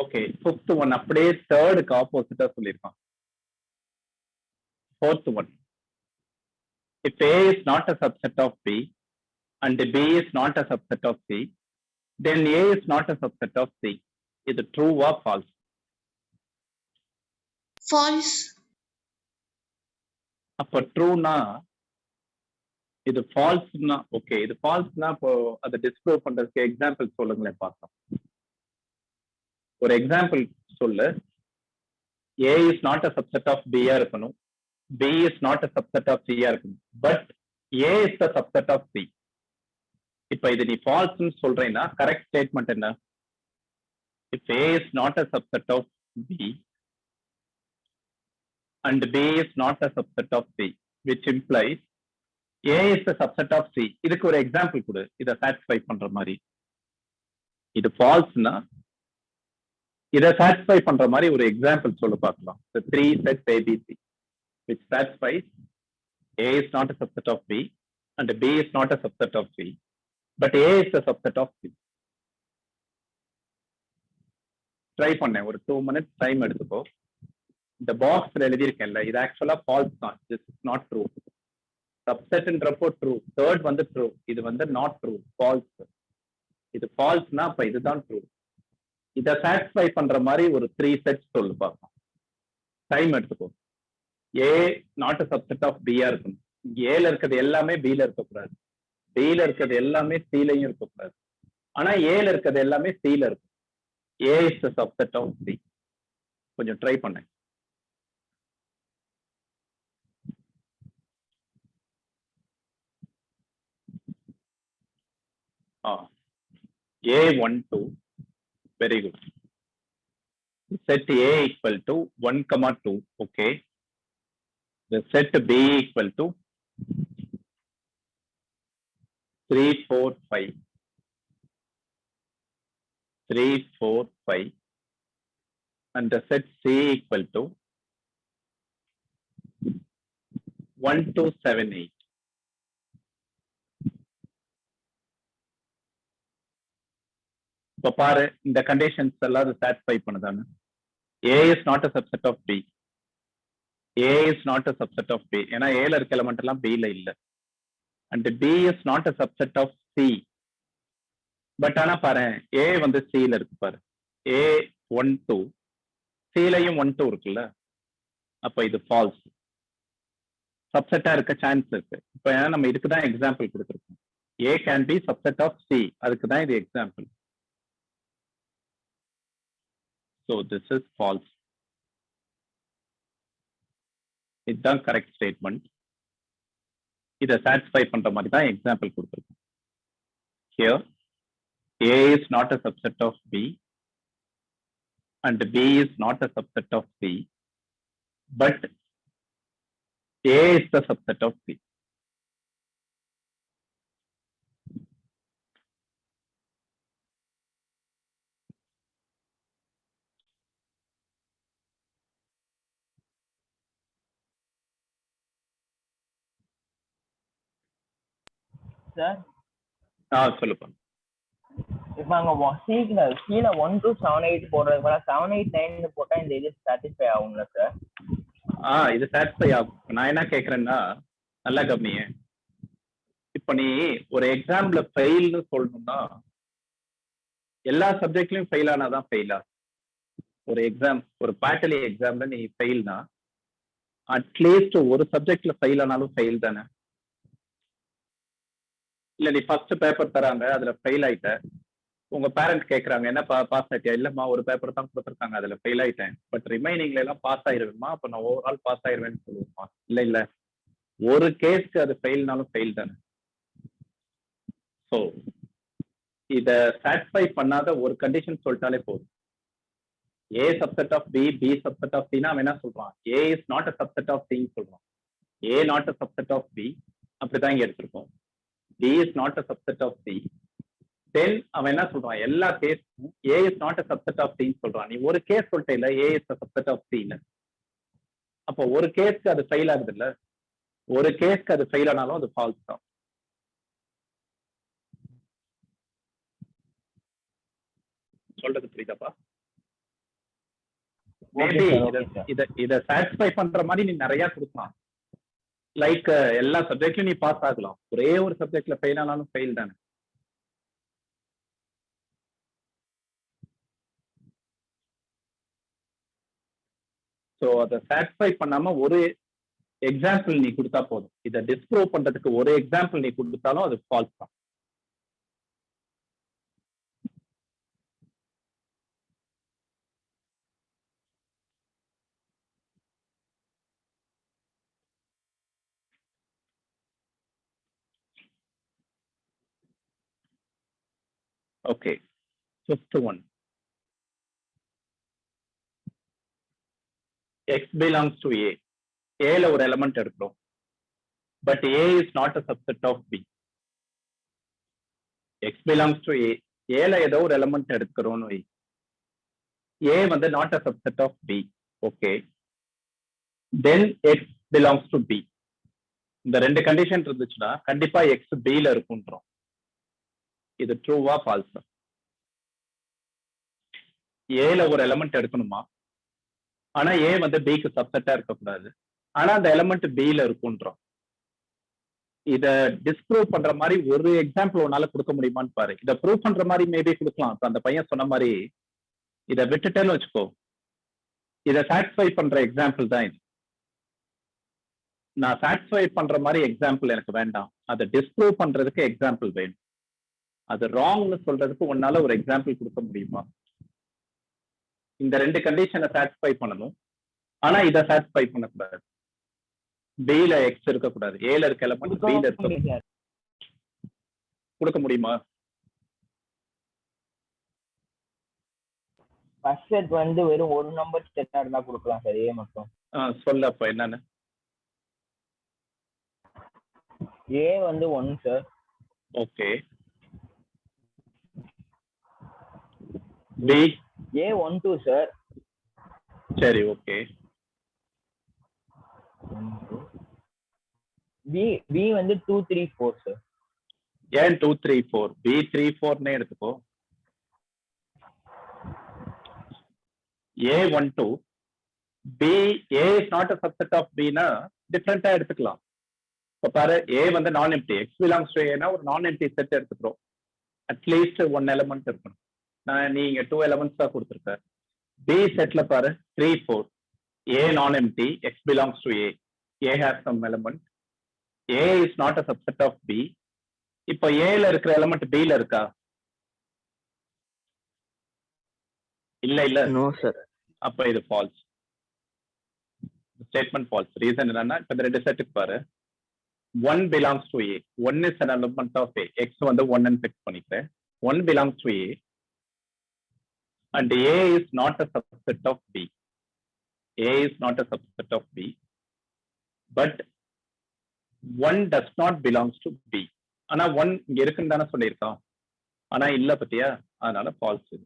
Speaker 2: ஓகே, ஃபிஃப்த் ஒன் அப்படியே தேர்டுக்கு ஆப்போசிட்டா சொல்லியிருக்கான். Fourth one, if A is not a subset of B and B is not a subset of C, then A is not a subset of C. இது true or false?
Speaker 4: False.
Speaker 2: அப்ப ட்ரூனா இது ஃபால்ஸ்னா, okay இது ஃபால்ஸ்னா இப்போ அதை disprove பண்றதுக்கு example சொல்லுங்களேன் பார்க்கலாம். ஒரு எக்ஸாம்பிள் சொல்லு. A is not a subset of B ஆ இருக்கணும், B is not a subset of C ஆ இருக்கணும், but A is the subset of C. இப்ப இது நீ ஃபால்ஸ்னு சொல்றேன்னா கரெக்ட் ஸ்டேட்மெண்ட் என்ன? if A is not a subset of B and B is not a subset of C, which implies A is the subset of C. இதுக்கு ஒரு example கொடு இதை satisfy பண்ற மாதிரி. இது ஃபால்ஸ்னா இதை சாட்டிஸ்ஃபை பண்ற மாதிரி ஒரு எக்ஸாம்பிள் சொல்லு பார்க்கலாம். the three sets ABC which satisfies A is not a subset of B and B is not a subset of C, but A is the subset of C. Try பண்ணேன், ஒரு 2 minutes time எடுத்துக்கோ. இந்த பாக்ஸ்ல எழுதியிருக்கேன்ல, இது actually false தான். This is not true. சப்செட்ன்றப்போ true, third வந்து true, இது வந்து நாட் ட்ரூ, ஃபால்ஸ். இது ஃபால்ஸ்னா அப்ப இதுதான் ட்ரூ. இதை சாட்டிஸ்ஃபை பண்ற மாதிரி ஒரு 3 செட்ஸ் சொல்லு பார்க்கலாம். டைம் எடுத்துக்கோ. A not a subset of B ஆ இருக்கணும். ஏல இருக்கிறது எல்லாமே B ல இருக்கக்கூடாது, B ல இருக்கிறது எல்லாமே C லயும் இருக்கக்கூடாது, ஆனா ஏல இருக்கிறது எல்லாமே C ல இருக்கும். A is the subset of C. கொஞ்சம் ட்ரை பண்ணேன். A12, very good. Set A equal to 1, 2, okay. The set B equal to 3, 4, 5. 3, 4, 5, and the set C equal to 1, 2, 7, 8. இப்போ பாரு, இந்த கண்டிஷன்ஸ் எல்லாம் satisfy பண்ணுதானே. A is not a subset of B. A is not a subset of B. ஏன்னா ஏல இருக்க element எல்லாம் B ல இல்ல. and B is not a subset of C. But ஆனா பாரு, A வந்து C ல இருக்கு பாரு. A12 C லயும் 1, 2 இருக்குல்ல, அப்ப இது ஃபால்ஸ். சப்செட்டா இருக்க சான்ஸ் இருக்கு. இப்ப ஏன்னா நம்ம இதுக்கு தான் எக்ஸாம்பிள் கொடுத்துருக்கோம். A can be subset of C, அதுக்கு தான் இது example. So this is false. இதுதான் கரெக்ட் ஸ்டேட்மெண்ட். இதை சாட்டிஸ்ஃபை பண்ற மாதிரி தான் எக்ஸாம்பிள் கொடுத்துருக்கோம். Here A is not a subset of B and B is not a subset of C, but A is the subset of C.
Speaker 1: Sir
Speaker 2: சொல்லுப்பா.
Speaker 1: இப்போ அங்க கீழே 1 to 7, 8 போடுறதுக்கு பதிலா 7, 8, 9 போட்டா இந்த இது சாட்டிஸ்ஃபை ஆகும்ல சார்?
Speaker 2: இது சாட்டிஸ்ஃபை ஆகும். நான் என்ன கேக்குறேன்னா, நல்லா கவனியே. இப்ப நீ ஒரு எக்ஸாம்ல ஃபெயில்னு சொல்லணும்னா எல்லா சப்ஜெக்ட்லயும் ஃபெயில் ஆனாதான் ஃபெயிலா? ஒரு எக்ஸாம், ஒரு குவார்டர்லி எக்ஸாம்ல நீ ஃபெயில்னா அட்லீஸ்ட் ஒரு சப்ஜெக்ட்ல ஃபெயில் ஆனாலும் ஃபெயில் தானே? இல்ல நீ ஃபர்ஸ்ட் பேப்பர் தராங்க, அதுல ஃபெயில் ஆயிட்ட, உங்க பேரண்ட் கேக்குறாங்க என்ன பாஸ் ஆயிட்டியா? இல்லம்மா ஒரு பேப்பர் தான் கொடுத்துருக்காங்க, அதுல ஃபெயில் ஆயிட்டேன், பட் ரிமைனிங்ல எல்லாம் பாஸ் ஆயிருவேமா, அப்ப நான் ஓவரால் பாஸ் ஆயிருவேன்னு சொல்லுவோமா? இல்ல இல்ல, ஒரு கேஸ்க்கு அது ஃபெயில்னாலும் ஃபெயில் தானே. ஸோ இத சாட்டிஸ்ஃபை பண்ணாத ஒரு கண்டிஷன் சொல்லிட்டாலே போதும். A subset of B, B subset of C னா அவன் என்ன சொல்றான்? A is not a subset of C சொல்றான். A not a subset of B, அப்படிதான் இங்க எடுத்திருக்கோம். B is not a subset of C. Then அவன் என்ன சொல்றான்? எல்லா கேஸும் A is not a subset of C சொல்றான். நீ ஒரு கேஸ் சொல்லிட்ட இல்ல, A is a subset of C ல, அப்போ ஒரு கேஸ்க்கு அது ஃபெயில் ஆகுது இல்ல, ஒரு கேஸ்க்கு அது ஃபெயில் ஆனாலும் அது ஃபால்ஸ் தான். சொல்றது புரியுதாப்பா? மேபி
Speaker 1: sir,
Speaker 2: இத
Speaker 1: okay, sir.
Speaker 2: இத இத சாட்டிஸ்ஃபை பண்ற மாதிரி நீ நிறைய கொடுக்கலாம். லைக் எல்லா சப்ஜெக்ட்லயும் நீ பாஸ் ஆகலாம், ஒரே ஒரு சப்ஜெக்ட்ல ஃபெயில் ஆனாலும் ஃபெயில் தானே. ஸோ அதை சாட்டிஸ்ஃபை பண்ணாம ஒரு எக்ஸாம்பிள் நீ கொடுத்தா போதும். இதை டிஸ்ப்ரூவ் பண்றதுக்கு ஒரு எக்ஸாம்பிள் நீ கொடுத்தாலும் அது ஃபால்ஸ் தான். Okay, fifth one. X belongs to A. ஏல ஒரு எலமெண்ட் எடுக்கிறோம், but A is not a subset of B. X belongs to A, ஏல ஏதோ ஒரு எலமெண்ட் எடுக்கிறோம்னு வை. ஏ வந்து not a subset of B. Okay, then X belongs to B. இந்த ரெண்டு கண்டிஷன் இருந்துச்சுன்னா கண்டிப்பா எக்ஸ் பில இருக்குன்றோம். இது ட்ரூவா ஃபால்ஸா? ஏல ஒரு எலமெண்ட் எடுக்கணுமா, ஆனா ஏ வந்து பிக்கு சப்செட்டா இருக்கக்கூடாது, ஆனா அந்த எலமெண்ட் பில இருக்குன்றோம். இத டிஸ்ப்ரூவ் பண்ற மாதிரி ஒரு எக்ஸாம்பிள் உன்னால கொடுக்க முடியுமான்னு பாரு. இதை ப்ரூவ் பண்ற மாதிரி மேபி கொடுக்கலாம். இப்ப அந்த பையன் சொன்ன மாதிரி இதை விட்டுட்டேன்னு வச்சுக்கோ, இதை சாட்டிஸ்ஃபை பண்ற எக்ஸாம்பிள் தான் இது. நான் சாட்டிஸ்ஃபை பண்ற மாதிரி எக்ஸாம்பிள் எனக்கு வேண்டாம், அதை டிஸ்ப்ரூவ் பண்றதுக்கு எக்ஸாம்பிள் வேணும். அது ராங்னு சொல்றதுக்கு உன்னால ஒரு எக்ஸாம்பிள் கொடுக்க முடியுமா? இந்த ரெண்டு கண்டிஷனை சாட்டிஸ்ஃபை பண்ணணும், ஆனா இதை சாட்டிஸ்ஃபை பண்ணக்கூடாது. பில எக்ஸ் இருக்கக்கூடாது, ஏல இருக்க எலமெண்ட் பில இருக்க. கொடுக்க முடியுமா?
Speaker 1: ஃபர்ஸ்ட் செட் வந்து வெறும் ஒரு நம்பர் செட்டா இருந்தா கொடுக்கலாம் சார், ஏ மட்டும்.
Speaker 2: சொல்ல அப்ப என்னன்னு.
Speaker 1: ஏ வந்து 1 sir.
Speaker 2: Okay, B
Speaker 1: A 1 2 sir.
Speaker 2: சரி, ஓகே.
Speaker 1: பி வந்து 2 3 4 சார்.
Speaker 2: ஏன் 2 3 4? பி 3 4 எடுத்துக்கோ. A 1 2 B, A is not a subset of பினா டிஃபரெண்டா எடுத்துக்கலாம். இப்ப பாரு, ஏ வந்து நான் எம்டி, எக்ஸ் பிலாங்ஸ் டு ஏனா ஒரு நான் எம்டி செட் எடுத்துக்கிறோம். அட்லீஸ்ட் 1 எலமெண்ட் இருக்கணும். நீங்க 2 எலமெண்ட்ஸ் தான் கொடுத்துருக்க. பி செட்ல பாரு 3 4, A non empty, x belongs to A, A has some element, A is not a subset of B. இப்போ ஏல இருக்கிற எலமெண்ட் பில இருக்கா? இல்ல இல்ல.
Speaker 3: No, sir.
Speaker 2: அப்ப இது ஃபால்ஸ். Statement falls. ரீசன் என்னன்னா, இப்ப இந்த ரெண்டு செட்டுக்கு பாரு, 1 belongs to A, 1 is an element of A, X வந்து 1 ன்னு ஃபிக்ஸ் பண்ணிக்கிறேன். 1 belongs to A and A is not a subset of B. A is not a subset of B, but 1 does not belongs to B. ஆனா 1 இங்க இருக்குன்னு தானே சொல்லியிருக்கான், ஆனா இல்ல பத்தியா, அதனால ஃபால்ஸ். இது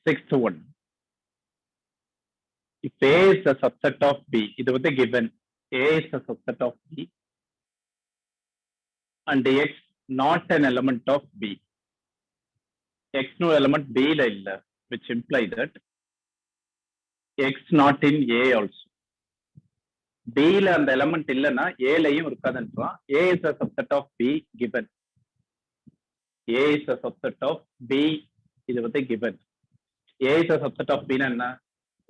Speaker 2: Sixth one, if A is a subset of B, இது வந்து given A is a subset of B and X not an element of B. X no element B ல இல்ல, which imply that X not in A also. B ல அந்த element இல்லனா A லயும் இருக்காதுன்றான். A is a subset of B given. A is a subset of B, இது வந்து given. A is a subset of B னா என்ன?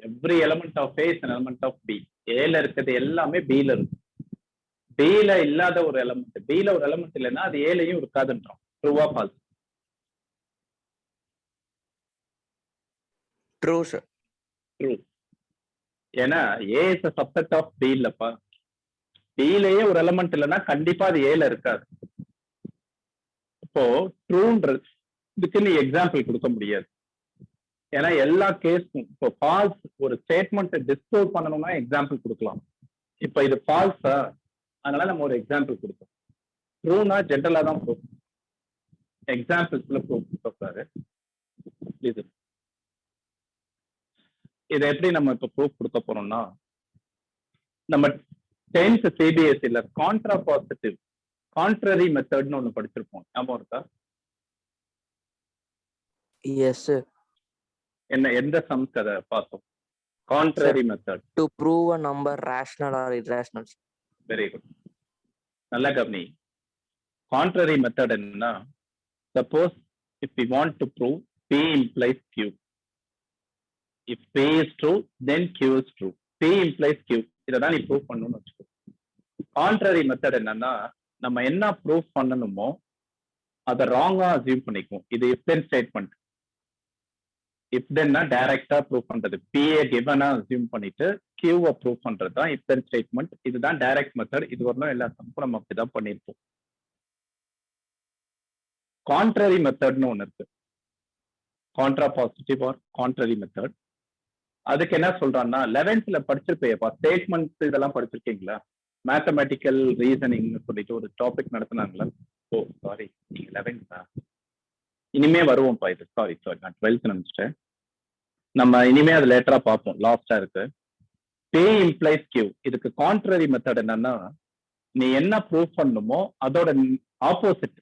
Speaker 2: Every element of A is an element of B. A ல இருக்கிறது எல்லாமே B ல இருக்கு. B ல இல்லாத ஒரு எலிமெண்ட், B ல ஒரு எலிமெண்ட் இல்லைன்னா அது A லயும் இருக்காதுன்றோம். ட்ரூவா ஃபால்ஸ்?
Speaker 3: True sir.
Speaker 2: ட்ரூ. ஏன்னா A is a subset of B இல்லப்பா. B லயே ஒரு எலிமெண்ட் இல்லைன்னா கண்டிப்பா அது A ல இருக்காது. இப்போ ட்ரூன்றது இதுக்கு நீ எக்ஸாம்பிள் கொடுக்க முடியாது. ஏன்னா எல்லா கேஸும் இப்போ ஃபால்ஸ் ஒரு ஸ்டேட்மெண்ட் டிஸ்ப்ரூவ் பண்ணணும்னா எக்ஸாம்பிள் கொடுக்கலாம். இப்போ இது ஃபால்ஸா, அதனால நம்ம ஒரு எக்ஸாம்பிள் கொடுப்போம். ட்ரூனா ஜென்ரலா தான் ப்ரூஃப், எக்ஸாம்பிள்ஸ்ல ப்ரூஃப் கொடுப்பாரு. இதை எப்படி நம்ம இப்போ ப்ரூஃப் கொடுக்க போறோம்னா, நம்ம 10th CBSEல கான்ட்ரா பாசிட்டிவ் கான்ட்ரரி மெத்தட்னு ஒண்ணு படிச்சிருப்போம், ஞாபகம் இருக்கா?
Speaker 3: Yes sir.
Speaker 2: என்ன எந்த சம்ஸ் அதை பார்த்தோம்? Contrary method.
Speaker 3: To prove a number rational or irrational.
Speaker 2: Very good, நல்ல கவனி. கான்ட்ரரி மெத்தட் என்னன்னா, suppose if we want to prove P implies Q, if P is true then Q is true, P implies Q, இதான் நீ prove பண்ணணும்னு வச்சுக்கோ. Contrary method என்னன்னா, நம்ம என்ன ப்ரூவ் பண்ணணுமோ அதை ராங்கா அசியூம் பண்ணிக்குவோம். இது if then statement. if then டைரக்டா ப்ரூவ் பண்றது, P-ஐ கிவனா அசியூம் பண்ணிட்டு Q-வை ப்ரூவ் பண்றது தான் if then ஸ்டேட்மெண்ட். இதுதான் டைரக்ட் மெத்தட். இது வரணும் எல்லா சம்ஸும் நம்ம அப்படிதான் பண்ணியிருப்போம். கான்ட்ரரி மெத்தட்னு ஒன்று இருக்கு, contra positive or contrary method. அதுக்கு என்ன சொல்றான்னா, 11th படிச்சிருப்பேப்பா, ஸ்டேட்மெண்ட் இதெல்லாம் படிச்சிருக்கீங்களா? மேத்தமெட்டிக்கல் ரீசனிங் சொல்லிட்டு ஒரு டாபிக் நடத்தினாங்களா? ஓ சாரி, நீங்க 11th இனிமே வருவோம்ப்பா இது. சாரி நான் 12th நினைச்சிட்டேன். நம்ம இனிமே அது லேட்டரா பார்ப்போம், லாஸ்டா இருக்கு. P implies Q, இதுக்கு கான்ட்ரரி மெத்தட் என்னன்னா, நீ என்ன ப்ரூவ் பண்ணணுமோ அதோட ஆப்போசிட்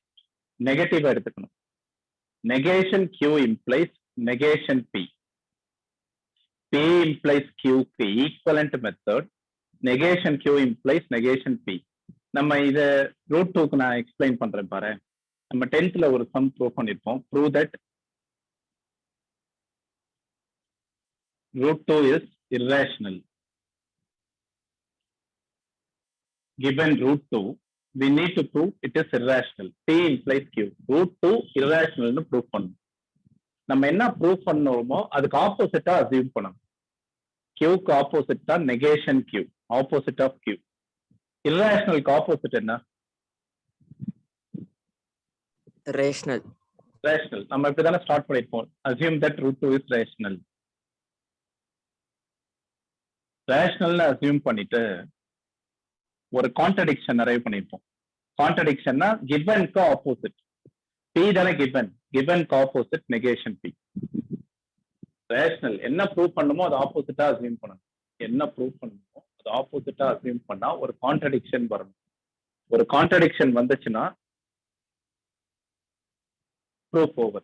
Speaker 2: நெகட்டிவா எடுத்துக்கணும். Negation Q implies negation P. P implies Q க்கு equivalent method, negation Q implies negation P. நம்ம இத ரூட் 2க்கு நான் எக்ஸ்பிளைன் பண்றேன் பாரு. நம்ம 10th ஒரு சம் ப்ரூவ் பண்ணிருப்போம். Prove that root 2 is irrational. Given root 2, we need to prove it is irrational. P implies Q. root 2 irrational னு ப்ரூவ் பண்ணணும். நம்ம என்ன ப்ரூவ் பண்ணணுமோ அதுக்கு ஆப்போசிட்டா அசியூம் பண்ணணும். Qக்கு ஆப்போசிட் தான் negation Q, opposite of Q. irrationalக்கு ஆப்போசிட் என்ன?
Speaker 3: ரேஷனல்.
Speaker 2: ரேஷனல். நம்ம இப்படிதானே ஸ்டார்ட் பண்ணிருப்போம். assume that root 2 is rational. ரேஷனல்னு அசியூம் பண்ணிட்டு ஒரு கான்ட்ரடிக்ஷன் அரைவ் பண்ணிருப்போம். கான்ட்ரடிக்ஷன்னா கிவனுக்கு ஆப்போசிட். P தானே கிவன், கிவனுக்கு ஆப்போசிட் நெகேஷன் P. ரேஷனல் என்ன ப்ரூவ் பண்ணுமோ அது ஆப்போசிட்டா அசியூம் பண்ணணும். என்ன ப்ரூவ் பண்ணணுமோ அது ஆப்போசிட்டா அசியூம் பண்ணா ஒரு கான்ட்ரடிக்ஷன் வரணும். ஒரு கான்ட்ரடிக்ஷன் வந்துச்சுன்னா proof over.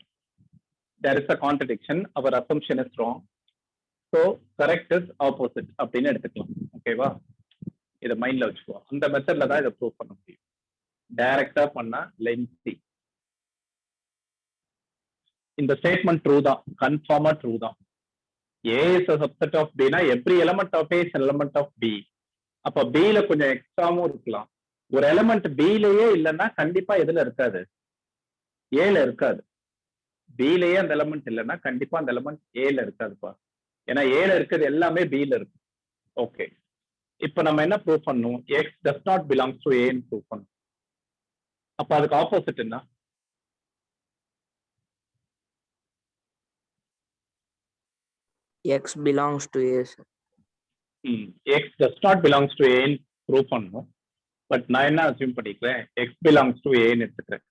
Speaker 2: There is a contradiction, our assumption is wrong, so correct is opposite அப்படின்னு எடுத்துக்கலாம். ஓகேவா? இதை மைண்ட்ல வச்சுக்கோ. அந்த மெத்தட்ல தான் இதை ப்ரூவ் பண்ண முடியும். டைரக்டா பண்ணா லென்த்தி. இந்த ஸ்டேட்மெண்ட் ட்ரூ தான், கன்ஃபார்மா ட்ரூ தான். A is a subset of B னா every element of A is an element of B. அப்ப B ல கொஞ்சம் எக்ஸ்ட்ராவும் இருக்கலாம். ஒரு எலிமெண்ட் B லயே இல்லைன்னா கண்டிப்பா எதுல இருக்காது? A ல இருக்காது. B லயே அந்த எலிமெண்ட் இல்லைன்னா கண்டிப்பா அந்த எலிமெண்ட் A ல இருக்காதுப்பா. ஏன்னா A ல இருக்கிறது எல்லாமே B ல இருக்கு. ஓகே, இப்ப நம்ம என்ன ப்ரூவ் பண்ணணும்? X does not belongs to A ன்னு ப்ரூவ் பண்ணணும். அப்ப அதுக்கு ஆப்போசிட் என்ன?
Speaker 3: X belongs to A.
Speaker 2: X does not belongs to A ன்னு ப்ரூவ் பண்ணணும். பட் நான் என்ன அசியூம் பண்ணிக்கிறேன்? X belongs to A ன்னு எடுத்துக்கிறேன்.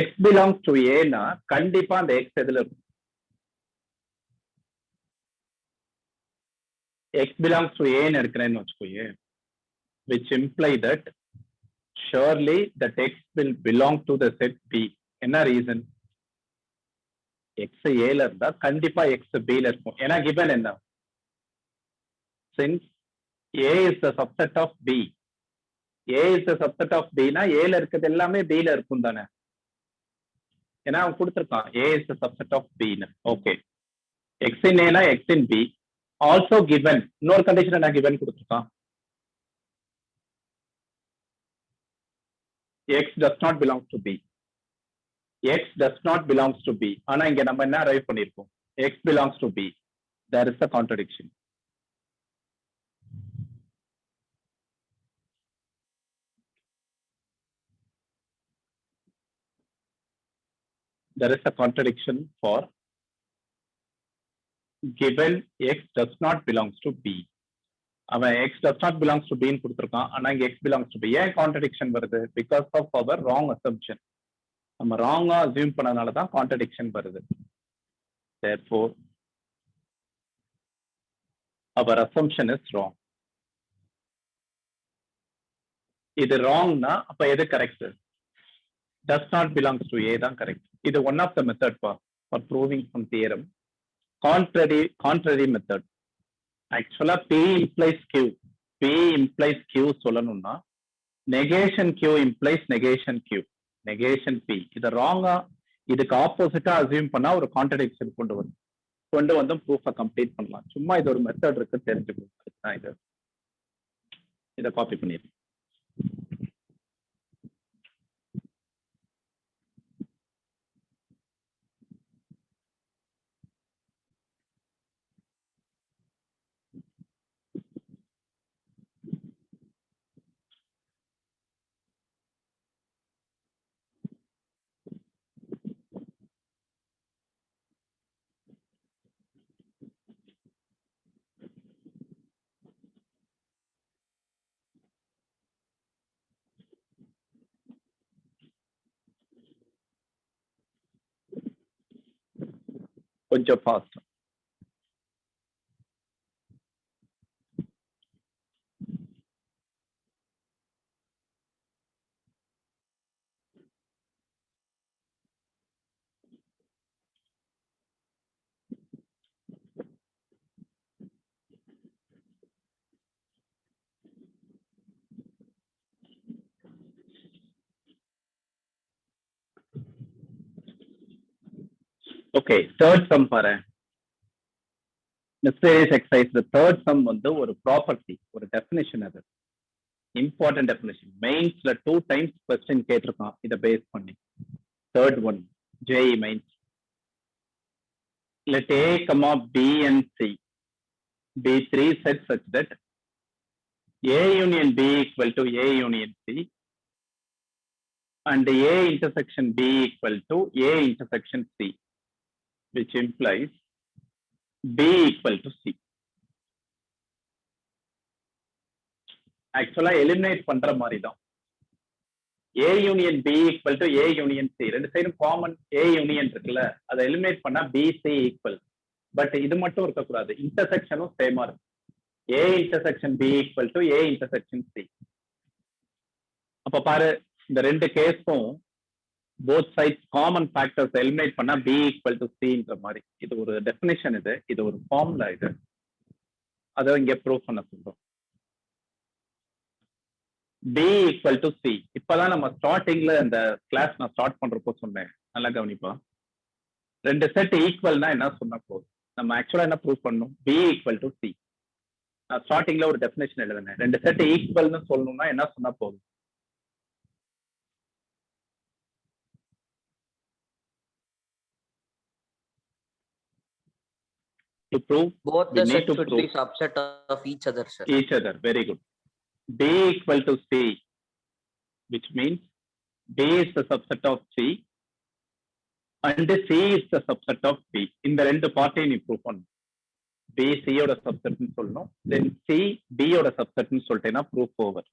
Speaker 2: X belongs to A னா கண்டிப்பா அந்த X எதுல இருக்கும்? x belongs to a ன்னு எடுக்கிறேன்னு வச்சுக்கோயே, which imply that surely that x will belong to the set B. என்ன ரீசன்? x a ல இருந்தா கண்டிப்பா x b ல இருக்கும். ஏன்னா given என்ன? Since a is the subset of b, a is the subset of b னா a ல இருக்கிறது எல்லாமே b ல இருக்கும் தானே. ஏன்னா அவன் கொடுத்திருக்கான் a is the subset of b ன்னு. ஓகே, x in a னா x in b also given. இன்னொரு கண்டிஷன் என்ன given கொடுத்திருக்கான்? x does not belong to b. x does not belongs to b. ஆனா இங்க நம்ம என்ன அரைவ் பண்ணிருக்கோம்? x belongs to b. There is a contradiction. There is a contradiction for given x does not belongs to b. அவன் x does not belongs to b ன்னு கொடுத்திருக்கான். ஆனா இங்க x belongs to b. ஏன் contradiction வருது? Because of our wrong assumption. நம்ம ராங்கா assume பண்ணனால தான் கான்ட்ரடிக்ஷன் வருது. Therefore our assumption is wrong. இது ராங்னா அப்ப எது correct? does not belongs to a தான் கரெக்ட். இது one of the method for proving some theorem. Contrary method. ஆக்சுவலா p implies q. p implies q சொல்லணும்னா negation q implies negation q. negation p. இது ராங்கா இதுக்கு ஆப்போசிட்டா அசியூம் பண்ணா ஒரு கான்ட்ரடிக்ஷன் கொண்டு வந்து ப்ரூஃபை கம்ப்ளீட் பண்ணலாம். சும்மா இது ஒரு மெத்தட் இருக்கு தெரிஞ்சுக்கணும். இதை காப்பி பண்ணிடுறேன். கொஞ்சம் ஃபாஸ்ட். ஓகே, தேர்ட் சம் பாரு. மிஸ்டேரியஸ் எக்ஸசைஸ் தேர்ட் சம் வந்து ஒரு ப்ராப்பர்ட்டி, ஒரு டெஃபினிஷன். அது இம்பார்ட்டன்ட் டெஃபினிஷன். மெயின்ஸ்ல 2 times கொஸ்டின் கேட்டிருக்கான் இதை பேஸ் பண்ணி. Third one JE mains. let a comma b and c be 3 sets such that a union b equal to a union c and a intersection b equal to a intersection c, which implies b equal to c. ஆக்சுவலா eliminate பண்ற மாதிரி தான். a union b equal to a union c, ரெண்டு சைடும் common a union இருக்குல்ல, அதை eliminate பண்ணா b c equal. But இது மட்டும் இருக்கக்கூடாது, இன்டர்செக்ஷனும் சேமா இருக்கும். a intersection b equal to a intersection c. அப்ப பாரு, இந்த ரெண்டு கேஸும் both sides common factors eliminate பண்ணா b equal to c ன்ற மாதிரி. இது ஒரு டெஃபினிஷன், இது ஒரு ஃபார்முலா. இது அதை இங்க ப்ரூவ் பண்ண சொல்றோம். b equal to c. இப்பதான் நம்ம ஸ்டார்டிங்ல இந்த கிளாஸ் நான் ஸ்டார்ட் பண்றப்போ சொன்னேன், நல்லா கவனிப்பா. ரெண்டு செட் ஈக்குவல்னா என்ன சொன்ன போதும், நம்ம ஆக்சுவலா என்ன ப்ரூவ் பண்ணணும்? b equal to c. நான் ஸ்டார்டிங்ல ஒரு டெஃபினேஷன் எழுதுனேன். ரெண்டு செட் ஈக்குவல்னு சொல்லணும்னா என்ன சொன்னா போதும்? To prove
Speaker 3: Both
Speaker 2: we
Speaker 3: the
Speaker 2: need
Speaker 3: sets
Speaker 2: to
Speaker 3: should
Speaker 2: prove
Speaker 3: be subset of each other, sir.
Speaker 2: each other. Very good. b equal to c, which means b is the subset of c and c is the subset of b. இந்த ரெண்டு பார்ட்டையும் நீ prove பண்ணணும். b c யோட சப்செட்னு சொல்லணும், தென் c b யோட சப்செட்னு சொல்லிட்டேன்னா proof over.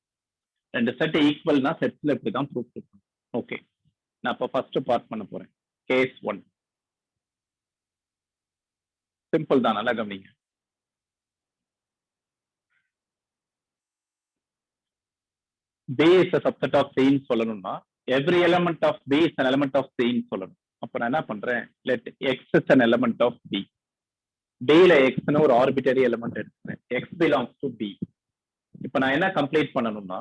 Speaker 2: ரெண்டு set ஈக்குவல்னா செட்ஸ்ல இப்படி தான் ப்ரூஃப் பண்ணணும். ஓகே, நான் இப்போ ஃபர்ஸ்ட் பார்ட் பண்ண போறேன். கேஸ் 1 சிம்பிள் தான், நல்லா கவனிங்க. B is a subset of C ன்னு சொல்லணும்னா every element of B is an element of C ன்னு சொல்லணும். அப்ப நான் என்ன பண்றேன், let X is an element of B. B ல X ன்னு ஒரு arbitrary element எடுத்துக்கிறேன். X belongs to B. இப்ப நான் என்ன கம்ப்ளீட் பண்ணணும்னா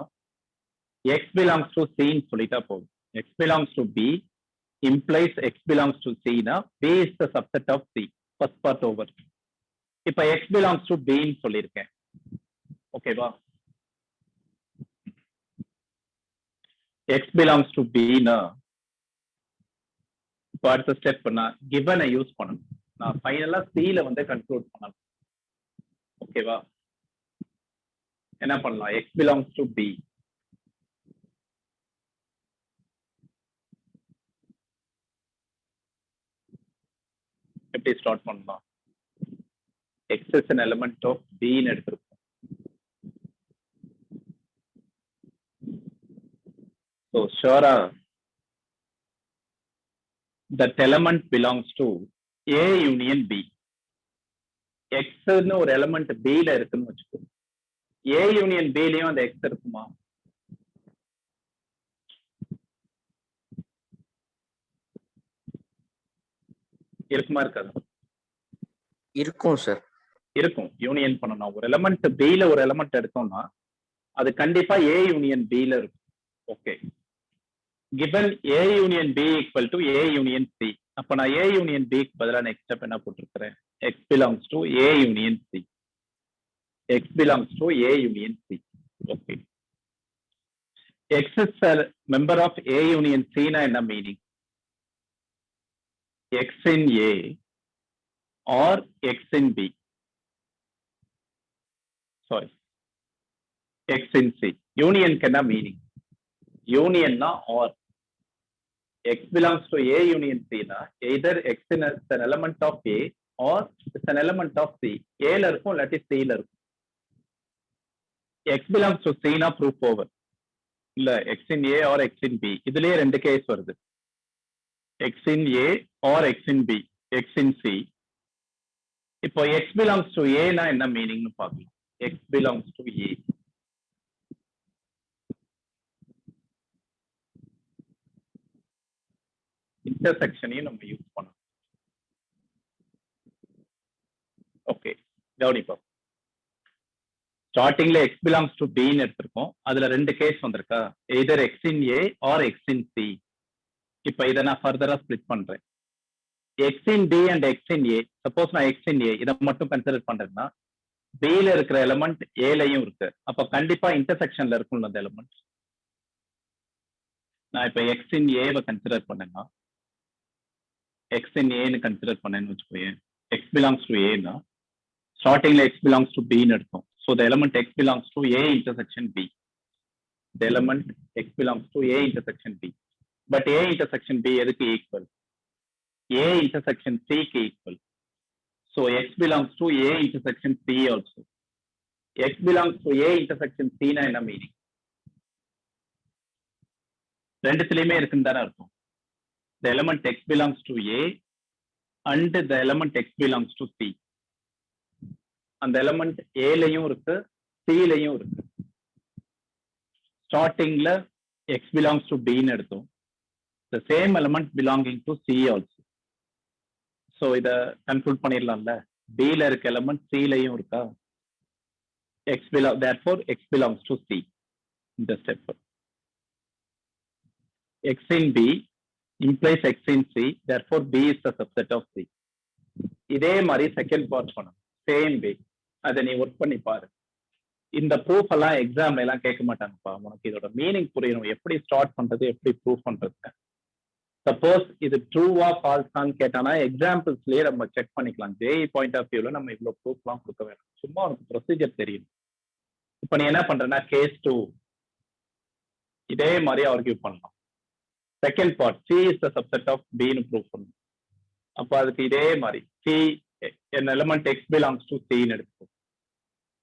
Speaker 2: X belongs to C ன்னு சொல்லிட்டா போதும். X belongs to B implies X belongs to C னா B is the subset of C. First part over. இப்ப X belongs to B ன்னு சொல்லியிருக்கேன். ஓகேவா? X belongs to B னா இப்போ அடுத்த ஸ்டெப் நான் given யூஸ் பண்ணணும். நான் ஃபைனலா C ல வந்து கன்க்ளூட் பண்ணணும். ஓகேவா? என்ன பண்ணலாம், X belongs to B. எப்படி ஸ்டார்ட் பண்ணலாம், X is an element of B ன்னு எடுத்திருக்கோம். So sure that element belongs to A union B. X ன்னு ஒரு எலிமெண்ட் B ல இருக்குன்னு வச்சுக்கோ. A union B லயும் அந்த X இருக்குமா? இருக்குமா இருக்காது?
Speaker 3: இருக்கும் சார்.
Speaker 2: இருக்கும். யூனியன் பண்ணணும். ஒரு எலிமெண்ட் B ல ஒரு எலிமெண்ட் எடுத்தோம்னா அது கண்டிப்பா A union B ல இருக்கும். Okay. given A union B equal to A union C. அப்ப நான் A union B க்கு பதிலா நெக்ஸ்ட் ஸ்டெப் என்ன போட்டுருக்கிறேன், X belongs to A union C. X belongs to A union C. Okay. X is a member of A union C na என்ன meaning? X in A or X in B. Sorry. X in C. Union can a meaning. Union na or. X belongs to A union C na either X is an element of A or it's an element of C. A la இருக்கும் இல்லாட்டி C ல இருக்கும். X belongs to C na proof over. இல்ல X in A or X in B. இதுலயே ரெண்டு case வருது. X in A or X in B. X in C. இப்போ X belongs to A na என்ன மீனிங்னு பார்க்கலாம். X belongs to A. இன்டர்செக்ஷனையும் நம்ம use பண்ணலாம். Okay, கவனிப்போம். ஸ்டார்டிங்ல X belongs to B ன்னு எடுத்திருக்கோம். அதுல ரெண்டு கேஸ் வந்திருக்கா, either X in A or X in C. இப்போ இதை நான் ஃபர்தரா ஸ்பிளிட் பண்றேன். X in B and X in A. Suppose நான் X in A இதை மட்டும் கன்சிடர் பண்றேன்னா B ல இருக்கிற எலிமெண்ட் A லயும் இருக்கு. அப்ப கண்டிப்பா இன்டர்செக்ஷன்ல இருக்கும் அந்த எலிமெண்ட். நான் இப்ப X in A வை கன்சிடர் பண்ணேன்னா, X in A ன்னு கன்சிடர் பண்ணேன்னு வச்சுக்கோயேன், X belongs to A னா ஸ்டார்டிங்ல X belongs to B ன்னு எடுத்தோம். So the element X belongs to A intersection B. The element X belongs to A intersection B. But A intersection B எதுக்கு equal? A intersection C க்கு equal. So X belongs to A intersection C also. X belongs to A intersection C na என்ன meaning? ரெண்டுத்துலயுமே இருக்குன்னு தானே அர்த்தம். The element X belongs to A and the element X belongs to C. அந்த element A லயும் இருக்கு, C லயும் இருக்கு. ஸ்டார்டிங்ல X belongs to B ன்னு எடுத்தோம். The same element belonging to C also. So இத கன்க்ளூட் பண்ணிடலாம்ல, B ல இருக்க எலிமெண்ட் C லயும் இருக்கா. Therefore X belongs to C. இந்த step. X in B implies X in C. Therefore B is the subset of C. இதே மாதிரி second part பண்ணணும். Same way அதை நீ ஒர்க் பண்ணி பாரு. இந்த ப்ரூஃப் எல்லாம் எக்ஸாம்ல எல்லாம் கேட்க மாட்டாங்கப்பா. உனக்கு இதோட மீனிங் புரியணும், எப்படி ஸ்டார்ட் பண்றது, எப்படி ப்ரூஃப் பண்றது. சப்போஸ் இது ட்ரூவா ஃபால்ஸான்னு கேட்டானா எக்ஸாம்பிள்ஸ்லயே நம்ம செக் பண்ணிக்கலாம். ஜேஇ பாயிண்ட் ஆஃப் வியூல நம்ம இவ்வளவு ப்ரூஃப்லாம் கொடுக்க வேணும், சும்மா உனக்கு ப்ரொசீஜர் தெரியும். இப்ப நீ என்ன பண்றனா கேஸ் 2 இதே மாதிரி ஆர்கியூ பண்ணலாம். Second part C is the subset of B ன்னு ப்ரூஃப் பண்ணணும். அப்போ அதுக்கு இதே மாதிரி C an element X belongs to C ன்னு எடுத்துக்கோ.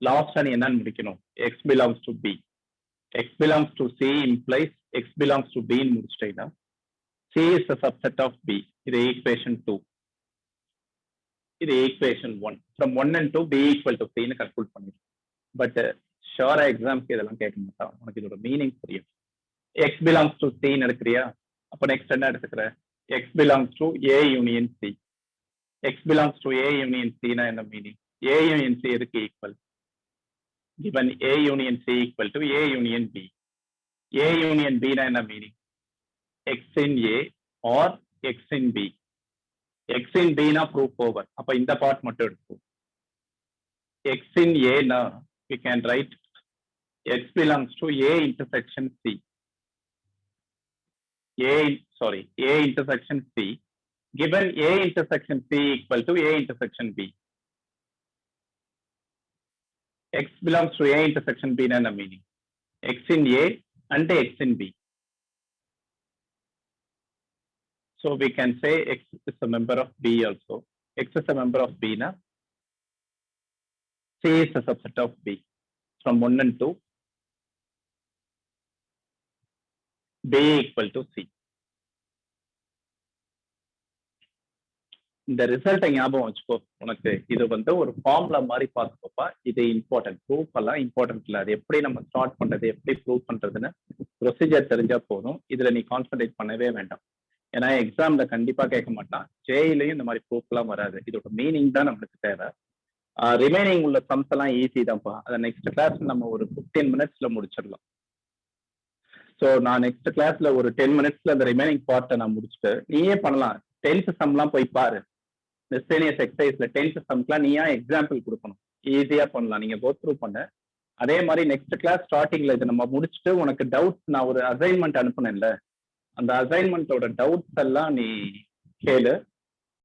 Speaker 2: லாஸ்டா நீ என்னன்னு முடிக்கணும், X belongs to B. X belongs to C implies X belongs to B ன்னு முடிச்சிட்டீங்கன்னா C is the subset of B. இது equation 2. இது equation 1. From 1 and 2 B equal to C ன்னு கன்க்ளூட் பண்ணிடும். பட் ஷியோரா எக்ஸாம்க்கு இதெல்லாம் கேட்க மாட்டான். உனக்கு இதோட மீனிங் புரியும். எக்ஸ் பிலாங்ஸ் டு சின்னு எடுக்கிறியா? அப்ப நெக்ஸ்ட் என்ன எடுத்துக்கிற? X belongs to A union C. X belongs to A union சினா என்ன மீனிங்? ஏ யூனியன் சி எதுக்கு equal? given A union C equal to A union B. A union B na enna meaning? X in A or X in B. X in B na proof over. அப்ப இந்த part மட்டும் எடுப்போம். X in A na we can write X belongs to A intersection C. A intersection C. Given A intersection C equal to A intersection B. X belongs to A intersection B na meaning? X in A and X in B. So we can say X is a member of B also. X is a member of B na. C is a subset of B. From 1 and 2. B equal to C. இந்த ரிசல்ட்டை ஞாபகம் வச்சுக்கோ. உனக்கு இது வந்து ஒரு formula மாதிரி பார்த்துக்கோப்பா. இது இம்பார்ட்டன்ட். ப்ரூஃப் எல்லாம் இம்பார்ட்டன்ட் இல்லை. அது எப்படி நம்ம ஸ்டார்ட் பண்றது, எப்படி ப்ரூவ் பண்றதுன்னு ப்ரொசீஜர் தெரிஞ்சா போதும். இதுல நீ கான்சன்ட்ரேட் பண்ணவே வேண்டாம். ஏன்னா எக்ஸாம்ல கண்டிப்பா கேட்க மாட்டான். ஜேயிலையும் இந்த மாதிரி ப்ரூஃப் எல்லாம் வராது. இதோட மீனிங் தான் நம்மளுக்கு தேவை. ரிமைனிங் உள்ள சம்ஸ் எல்லாம் ஈஸி தான்ப்பா. அதை நெக்ஸ்ட் கிளாஸ் நம்ம ஒரு 15 மினிட்ஸ்ல முடிச்சிடலாம். ஸோ நான் நெக்ஸ்ட் கிளாஸ்ல ஒரு 10 மினிட்ஸ்ல அந்த ரிமைனிங் பார்ட்டை நான் முடிச்சுட்டு நீயே பண்ணலாம். 10th சம்லாம் போய் பாரு. மிஸ்சேலியஸ் எக்ஸசைஸ்ல 10th சம்ஸ்லாம் நீயா எக்ஸாம்பிள் கொடுக்கணும். ஈஸியா பண்ணலாம். நீங்க கோ த்ரூ பண்ண. அதே மாதிரி நெக்ஸ்ட் கிளாஸ் ஸ்டார்டிங்ல இதை நம்ம முடிச்சுட்டு உனக்கு டவுட், நான் ஒரு அசைன்மெண்ட் அனுப்புனேன்ல, அந்த அசைன்மெண்ட்டோட டவுட்ஸ் எல்லாம் நீ கேளு.